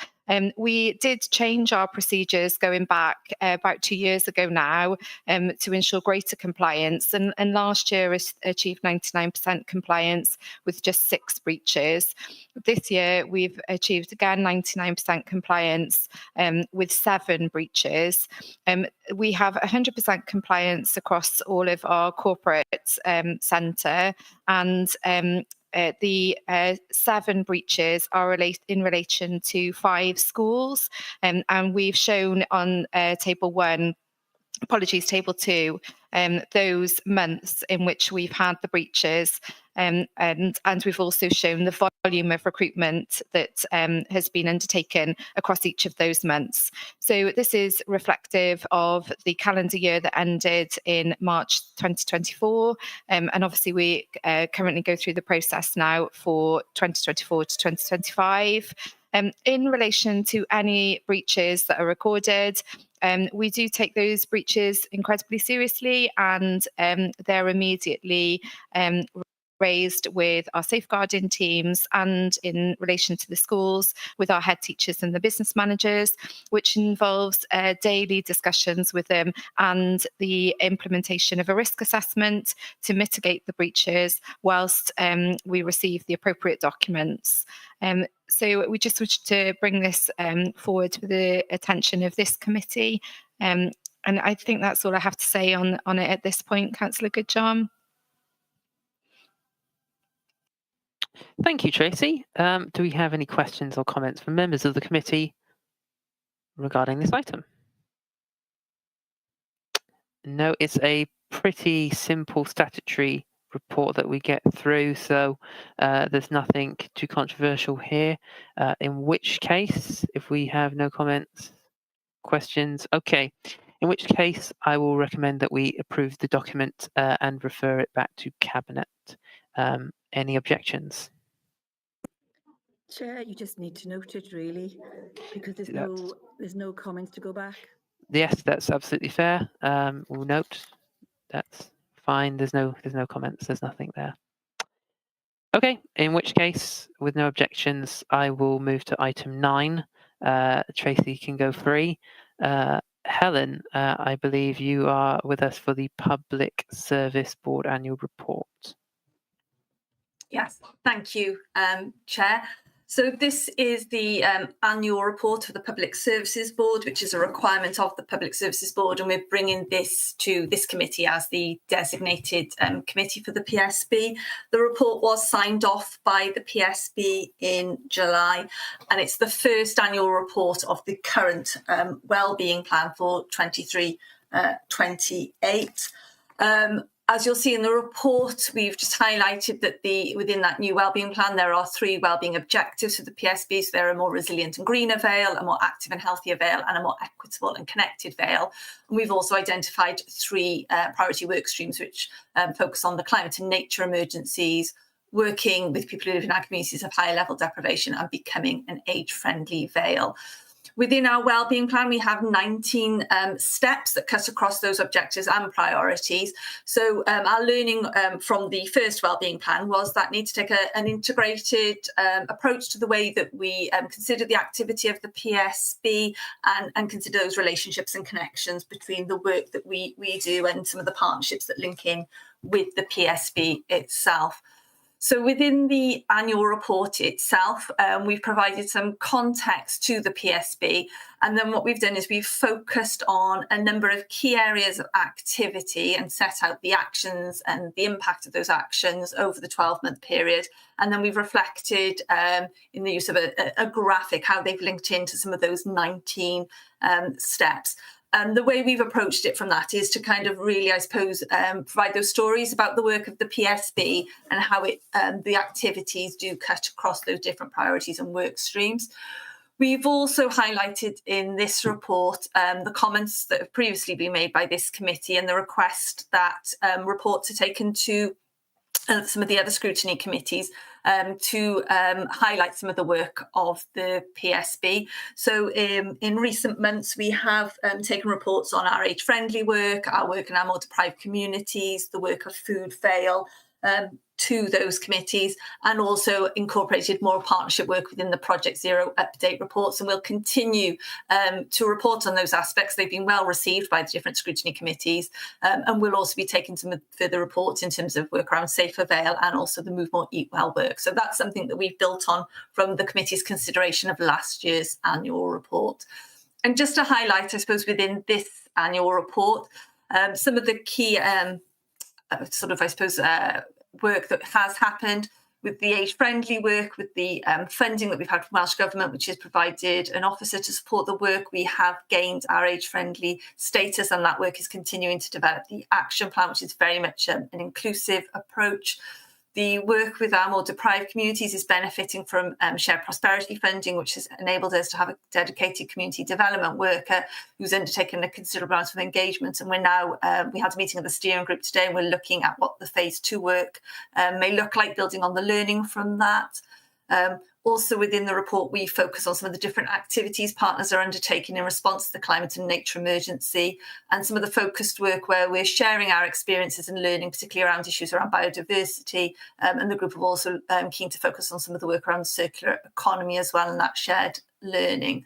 We did change our procedures going back about 2 years ago now to ensure greater compliance, and last year achieved 99% compliance with just 6 breaches. This year we've achieved again 99% compliance with 7 breaches. We have 100% compliance across all of our corporate centre, and the 7 breaches are in relation to 5 schools, and we've shown on Table 1, apologies, Table 2, those months in which we've had the breaches, and we've also shown the volume of recruitment that has been undertaken across each of those months. So this is reflective of the calendar year that ended in March 2024, and obviously we currently go through the process now for 2024 to 2025. In relation to any breaches that are recorded, we do take those breaches incredibly seriously, and they're immediately raised with our safeguarding teams and in relation to the schools with our head teachers and the business managers, which involves daily discussions with them and the implementation of a risk assessment to mitigate the breaches whilst we receive the appropriate documents. So we just wish to bring this forward to the attention of this committee. And I think that's all I have to say on it at this point, Councillor Goodjarm. Thank you, Tracy. Do we have any questions or comments from members of the committee regarding this item? No, it's a pretty simple statutory report that we get through, so there's nothing too controversial here. In which case, if we have no comments, questions, okay. In which case, I will recommend that we approve the document and refer it back to Cabinet. Any objections? Chair, you just need to note it really, because there's no comments to go back. Yes, that's absolutely fair. We'll note that's fine. There's no comments. There's nothing there. Okay. In which case, with no objections, I will move to item 9. Tracy can go free. Helen, I believe you are with us for the Public Service Board Annual Report. Yes, thank you, Chair. So this is the annual report of the Public Services Board, which is a requirement of the Public Services Board, and we're bringing this to this committee as the designated committee for the PSB. The report was signed off by the PSB in July, and it's the first annual report of the current wellbeing plan for 23-28. As you'll see in the report, we've just highlighted that within that new wellbeing plan, there are 3 wellbeing objectives for the PSB. So there are a more resilient and greener Vale, a more active and healthier Vale, and a more equitable and connected Vale. And we've also identified 3 priority work streams, which focus on the climate and nature emergencies, working with people who live in our communities of higher level deprivation, and becoming an age-friendly Vale. Within our wellbeing plan, we have 19 steps that cut across those objectives and priorities. So our learning from the first wellbeing plan was that need to take an integrated approach to the way that we consider the activity of the PSB and consider those relationships and connections between the work that we do and some of the partnerships that link in with the PSB itself. So within the annual report itself, we've provided some context to the PSB. And then what we've done is we've focused on a number of key areas of activity and set out the actions and the impact of those actions over the 12-month period. And then we've reflected in the use of a graphic how they've linked into some of those 19 steps. And the way we've approached it from that is to kind of really, I suppose, provide those stories about the work of the PSB and how the activities do cut across those different priorities and work streams. We've also highlighted in this report the comments that have previously been made by this committee and the request that reports are taken to some of the other scrutiny committees to highlight some of the work of the PSB. So in recent months, we have taken reports on our age-friendly work, our work in our more deprived communities, the work of Food Vale, to those committees, and also incorporated more partnership work within the Project Zero update reports. And we'll continue to report on those aspects. They've been well received by the different scrutiny committees, and we'll also be taking some further reports in terms of work around Safer Vale and also the Move More, Eat Well work. So that's something that we've built on from the committee's consideration of last year's annual report. And just to highlight, I suppose, within this annual report, some of the key work that has happened with the age-friendly work, with the funding that we've had from Welsh Government, which has provided an officer to support the work. We have gained our age-friendly status, and that work is continuing to develop the action plan, which is very much an inclusive approach. The work with our more deprived communities is benefiting from shared prosperity funding, which has enabled us to have a dedicated community development worker who's undertaken a considerable amount of engagement. And we're now, we had a meeting of the steering group today, and we're looking at what the phase 2 work may look like, building on the learning from that. Also within the report, we focus on some of the different activities partners are undertaking in response to the climate and nature emergency, and some of the focused work where we're sharing our experiences and learning, particularly around issues around biodiversity. And the group are also keen to focus on some of the work around the circular economy as well, and that shared learning.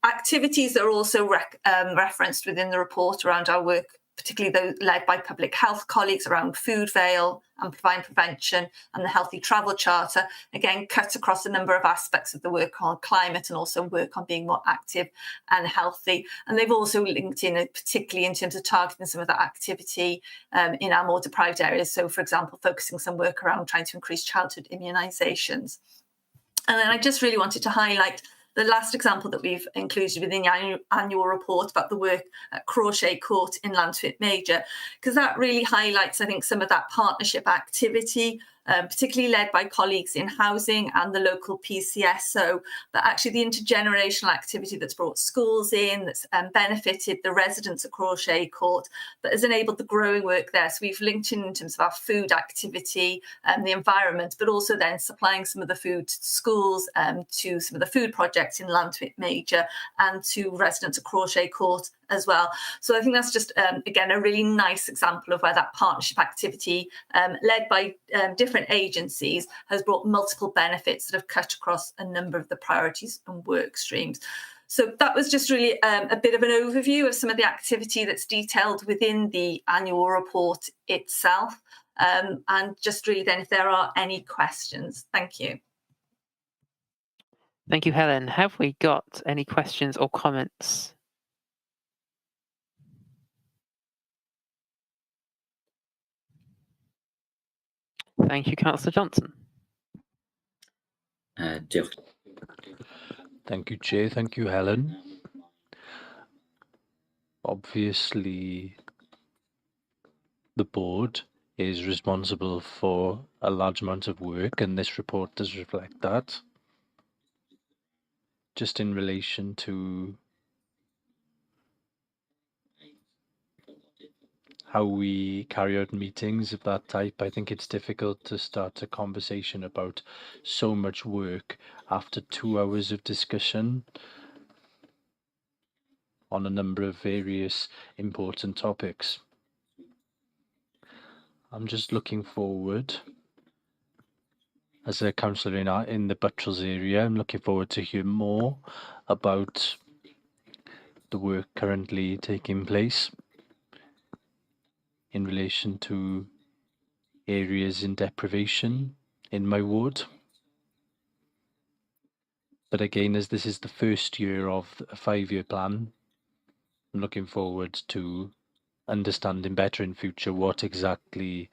Activities are also referenced within the report around our work, particularly those led by public health colleagues around food, Vale, amplifying prevention, and the Healthy Travel Charter. Again, cut across a number of aspects of the work on climate and also work on being more active and healthy. And they've also linked in, particularly in terms of targeting some of that activity in our more deprived areas. So, for example, focusing some work around trying to increase childhood immunisations. And then I just really wanted to highlight the last example that we've included within the annual report about the work at Crochet Court in Llanthwit Major, because that really highlights, I think, some of that partnership activity, particularly led by colleagues in housing and the local PCSO, but actually the intergenerational activity that's brought schools in, that's benefited the residents at Crochet Court, but has enabled the growing work there. So we've linked in terms of our food activity and the environment, but also then supplying some of the food to schools, to some of the food projects in Llanthwit Major and to residents at Crochet Court as well. So I think that's just, again, a really nice example of where that partnership activity, led by different agencies, has brought multiple benefits that have cut across a number of the priorities and work streams. So that was just really a bit of an overview of some of the activity that's detailed within the annual report itself. And just really then if there are any questions. Thank you. Thank you, Helen. Have we got any questions or comments? Thank you, Councillor Johnson. Thank you, Chair. Thank you, Helen. Obviously, the board is responsible for a large amount of work, and this report does reflect that. Just in relation to how we carry out meetings of that type, I think it's difficult to start a conversation about so much work after 2 hours of discussion on a number of various important topics. I'm just looking forward, as a councillor in the Buttrells area, I'm looking forward to hear more about the work currently taking place in relation to areas in deprivation in my ward. But again, as this is the first year of a 5-year plan, I'm looking forward to understanding better in future what exactly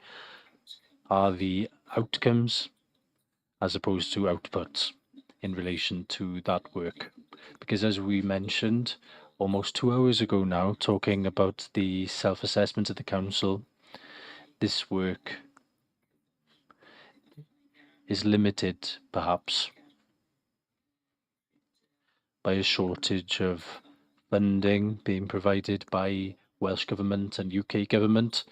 are the outcomes as opposed to outputs in relation to that work. Because as we mentioned almost 2 hours ago now, talking about the self-assessment of the council, this work is limited perhaps by a shortage of funding being provided by Welsh Government and UK Government.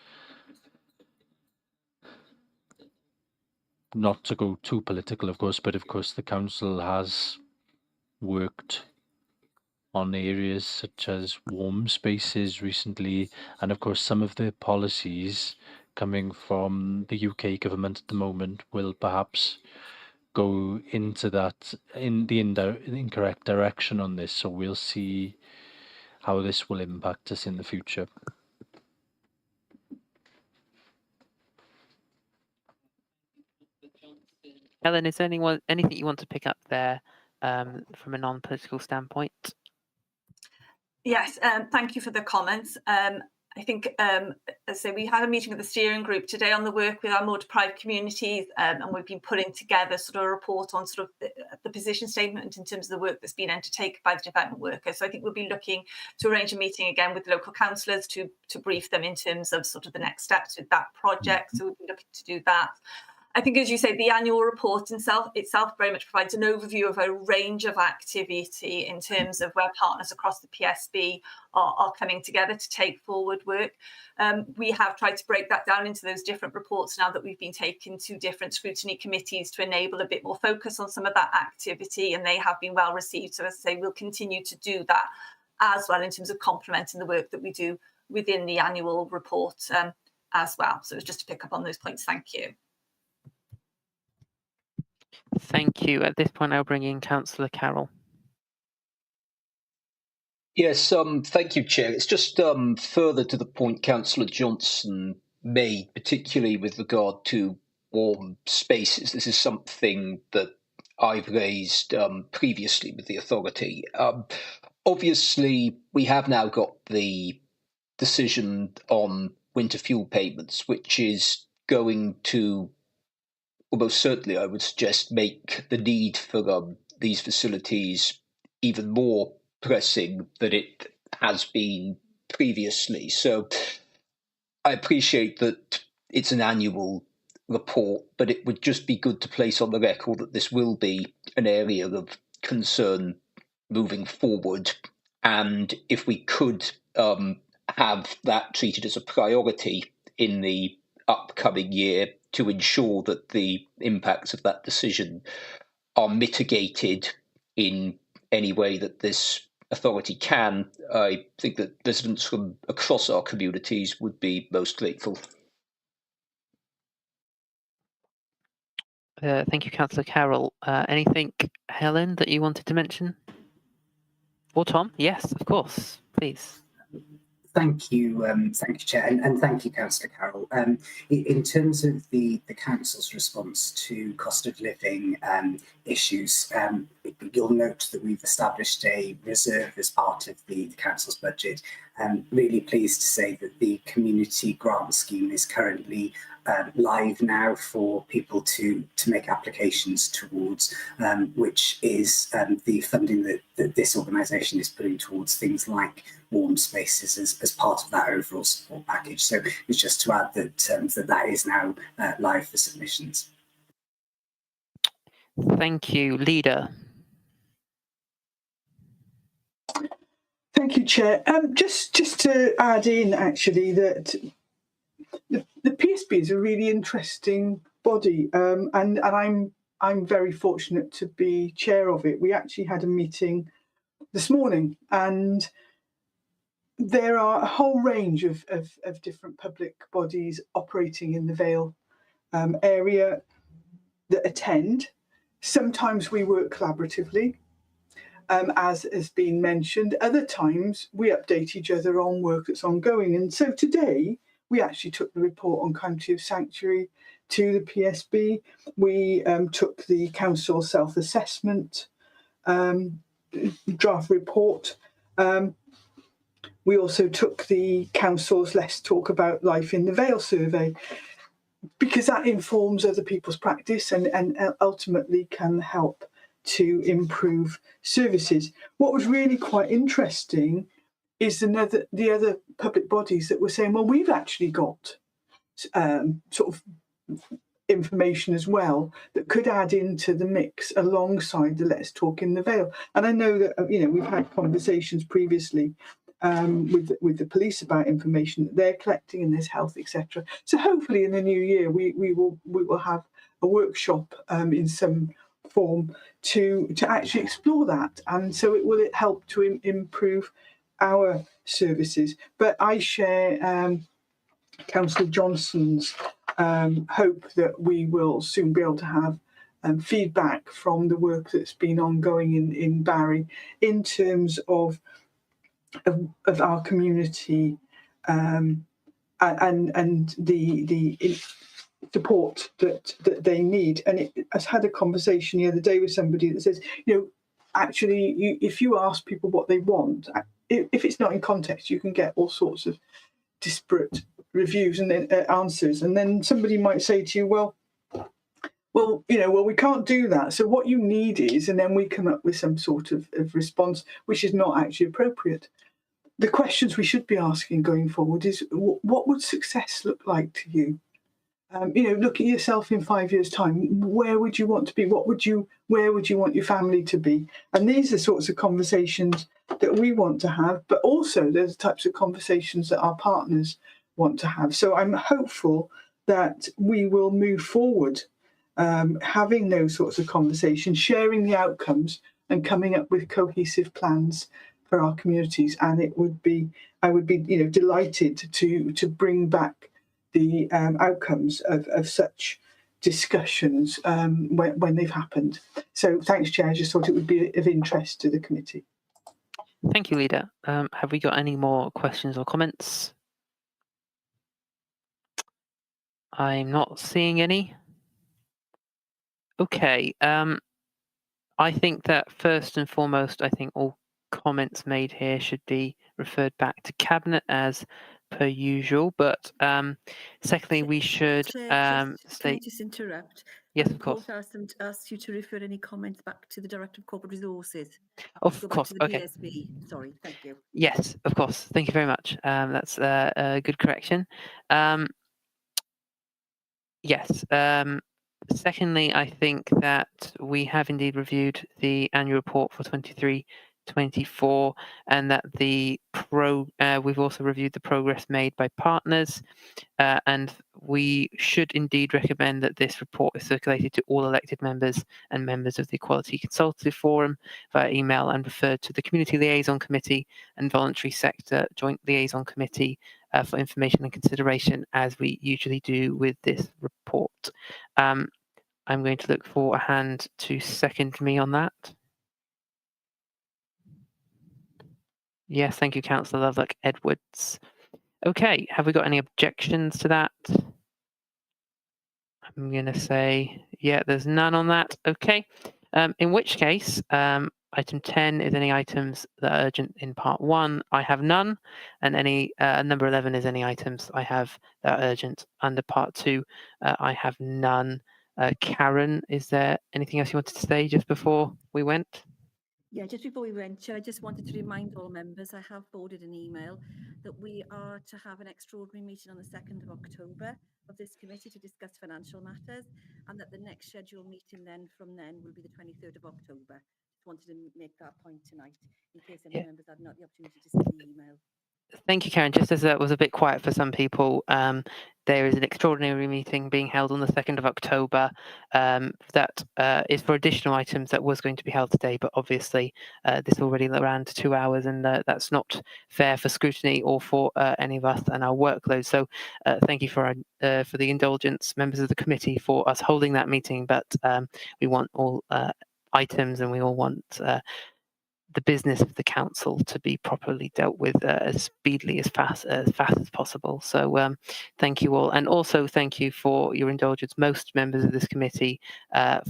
Not to go too political, of course, but of course the council has worked on areas such as warm spaces recently, and of course some of the policies coming from the UK government at the moment will perhaps go into that in the incorrect direction on this, so we'll see how this will impact us in the future. Helen, is there anything you want to pick up there from a non-political standpoint? Yes, thank you for the comments. I think, as I say, we had a meeting with the steering group today on the work with our more deprived communities, and we've been putting together sort of a report on sort of the position statement in terms of the work that's been undertaken by the development workers. So I think we'll be looking to arrange a meeting again with the local councillors to brief them in terms of sort of the next steps with that project. So we'll be looking to do that. I think, as you say, the annual report itself very much provides an overview of a range of activity in terms of where partners across the PSB are coming together to take forward work. We have tried to break that down into those different reports now that we've been taken to different scrutiny committees to enable a bit more focus on some of that activity, and they have been well received. So as I say, we'll continue to do that as well in terms of complementing the work that we do within the annual report as well. So it's just to pick up on those points. Thank you. Thank you. At this point, I'll bring in Councillor Carroll. Yes, thank you, Chair. It's just further to the point Councillor Johnson made, particularly with regard to warm spaces. This is something that I've raised previously with the authority. Obviously, we have now got the decision on winter fuel payments, which is going to almost certainly, I would suggest, make the need for these facilities even more pressing than it has been previously. So I appreciate that it's an annual report, but it would just be good to place on the record that this will be an area of concern moving forward. And if we could have that treated as a priority in the upcoming year to ensure that the impacts of that decision are mitigated in any way that this authority can, I think that residents from across our communities would be most grateful. Thank you, Councillor Carroll. Anything, Helen, that you wanted to mention? Or Tom? Yes, of course, please. Thank you, Chair, and thank you, Councillor Carroll. In terms of the Council's response to cost of living issues, you'll note that we've established a reserve as part of the Council's budget. Really pleased to say that the community grant scheme is currently live now for people to make applications towards, which is the funding that this organisation is putting towards things like warm spaces as part of that overall support package. So it's just to add that that is now live for submissions. Thank you, Leader. Thank you, Chair. Just to add in, actually, that the PSB is a really interesting body, and I'm very fortunate to be chair of it. We actually had a meeting this morning, and there are a whole range of different public bodies operating in the Vale area that attend. Sometimes we work collaboratively, as has been mentioned. Other times we update each other on work that's ongoing. And so today we actually took the report on County of Sanctuary to the PSB. We took the council self-assessment draft report. We also took the council's Let's Talk About Life in the Vale survey, because that informs other people's practice and ultimately can help to improve services. What was really quite interesting is the other public bodies that were saying, well, we've actually got sort of information as well that could add into the mix alongside the Let's Talk in the Vale. And I know that we've had conversations previously with the police about information that they're collecting, and there's health, etc. So hopefully in the new year we will have a workshop in some form to actually explore that, and so it will help to improve our services. But I share Councillor Johnson's hope that we will soon be able to have feedback from the work that's been ongoing in Barry in terms of our community and the support that they need. And I had a conversation the other day with somebody that says, actually, if you ask people what they want, if it's not in context, you can get all sorts of disparate reviews and answers. And then somebody might say to you, well, we can't do that. So what you need is, and then we come up with some sort of response, which is not actually appropriate. The questions we should be asking going forward is, what would success look like to you? Look at yourself in 5 years' time. Where would you want to be? Where would you want your family to be? And these are sorts of conversations that we want to have, but also there's types of conversations that our partners want to have. So I'm hopeful that we will move forward, having those sorts of conversations, sharing the outcomes, and coming up with cohesive plans for our communities. And I would be delighted to bring back the outcomes of such discussions when they've happened. So thanks, Chair. I just thought it would be of interest to the committee. Thank you, Leader. Have we got any more questions or comments? I'm not seeing any. Okay. I think that first and foremost, I think all comments made here should be referred back to Cabinet as per usual. But secondly, we should Can I state. just interrupt? Yes, The of course. report asked you to refer any comments back to the Director of Corporate Resources. Of Go course. back to the Okay. PSB. Sorry, thank you. Yes, of course. Thank you very much. That's a good correction. Yes. Secondly, I think that we have indeed reviewed the annual report for 23-24, and that we've also reviewed the progress made by partners, and we should indeed recommend that this report is circulated to all elected members and members of the Equality Consultative Forum via email and referred to the Community Liaison Committee and Voluntary Sector Joint Liaison Committee for information and consideration, as we usually do with this report. I'm going to look for a hand to second me on that. Yes, thank you, Councillor Lovelock Edwards. Okay, have we got any objections to that? I'm going to say, yeah, there's none on that. Okay, in which case, item 10 is any items that are urgent in part 1. I have none. And any number 11 is any items I have that are urgent under part 2. I have none. Karen, is there anything else you wanted to say just before we went? Yeah, just before we went, Chair, I just wanted to remind all members, I have forwarded an email that we are to have an extraordinary meeting on the 2nd of October of this committee to discuss financial matters, and that the next scheduled meeting from then will be the 23rd of October. Just wanted to make that point tonight in case any members had not the opportunity to see the email. Thank you, Karen. Just as that was a bit quiet for some people, there is an extraordinary meeting being held on the 2nd of October that is for additional items that was going to be held today, but obviously this already ran to 2 hours, and that's not fair for Scrutiny or for any of us and our workload. So thank you for the indulgence, members of the committee, for us holding that meeting, but we want all items, and we all want the business of the council to be properly dealt with as speedily, as fast as possible. So thank you all, and also thank you for your indulgence, most members of this committee,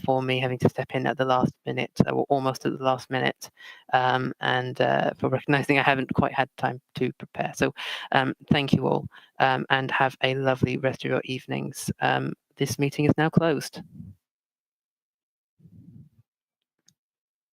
for me having to step in at the last minute, or almost at the last minute, and for recognising I haven't quite had time to prepare. So thank you all, and have a lovely rest of your evenings. This meeting is now closed.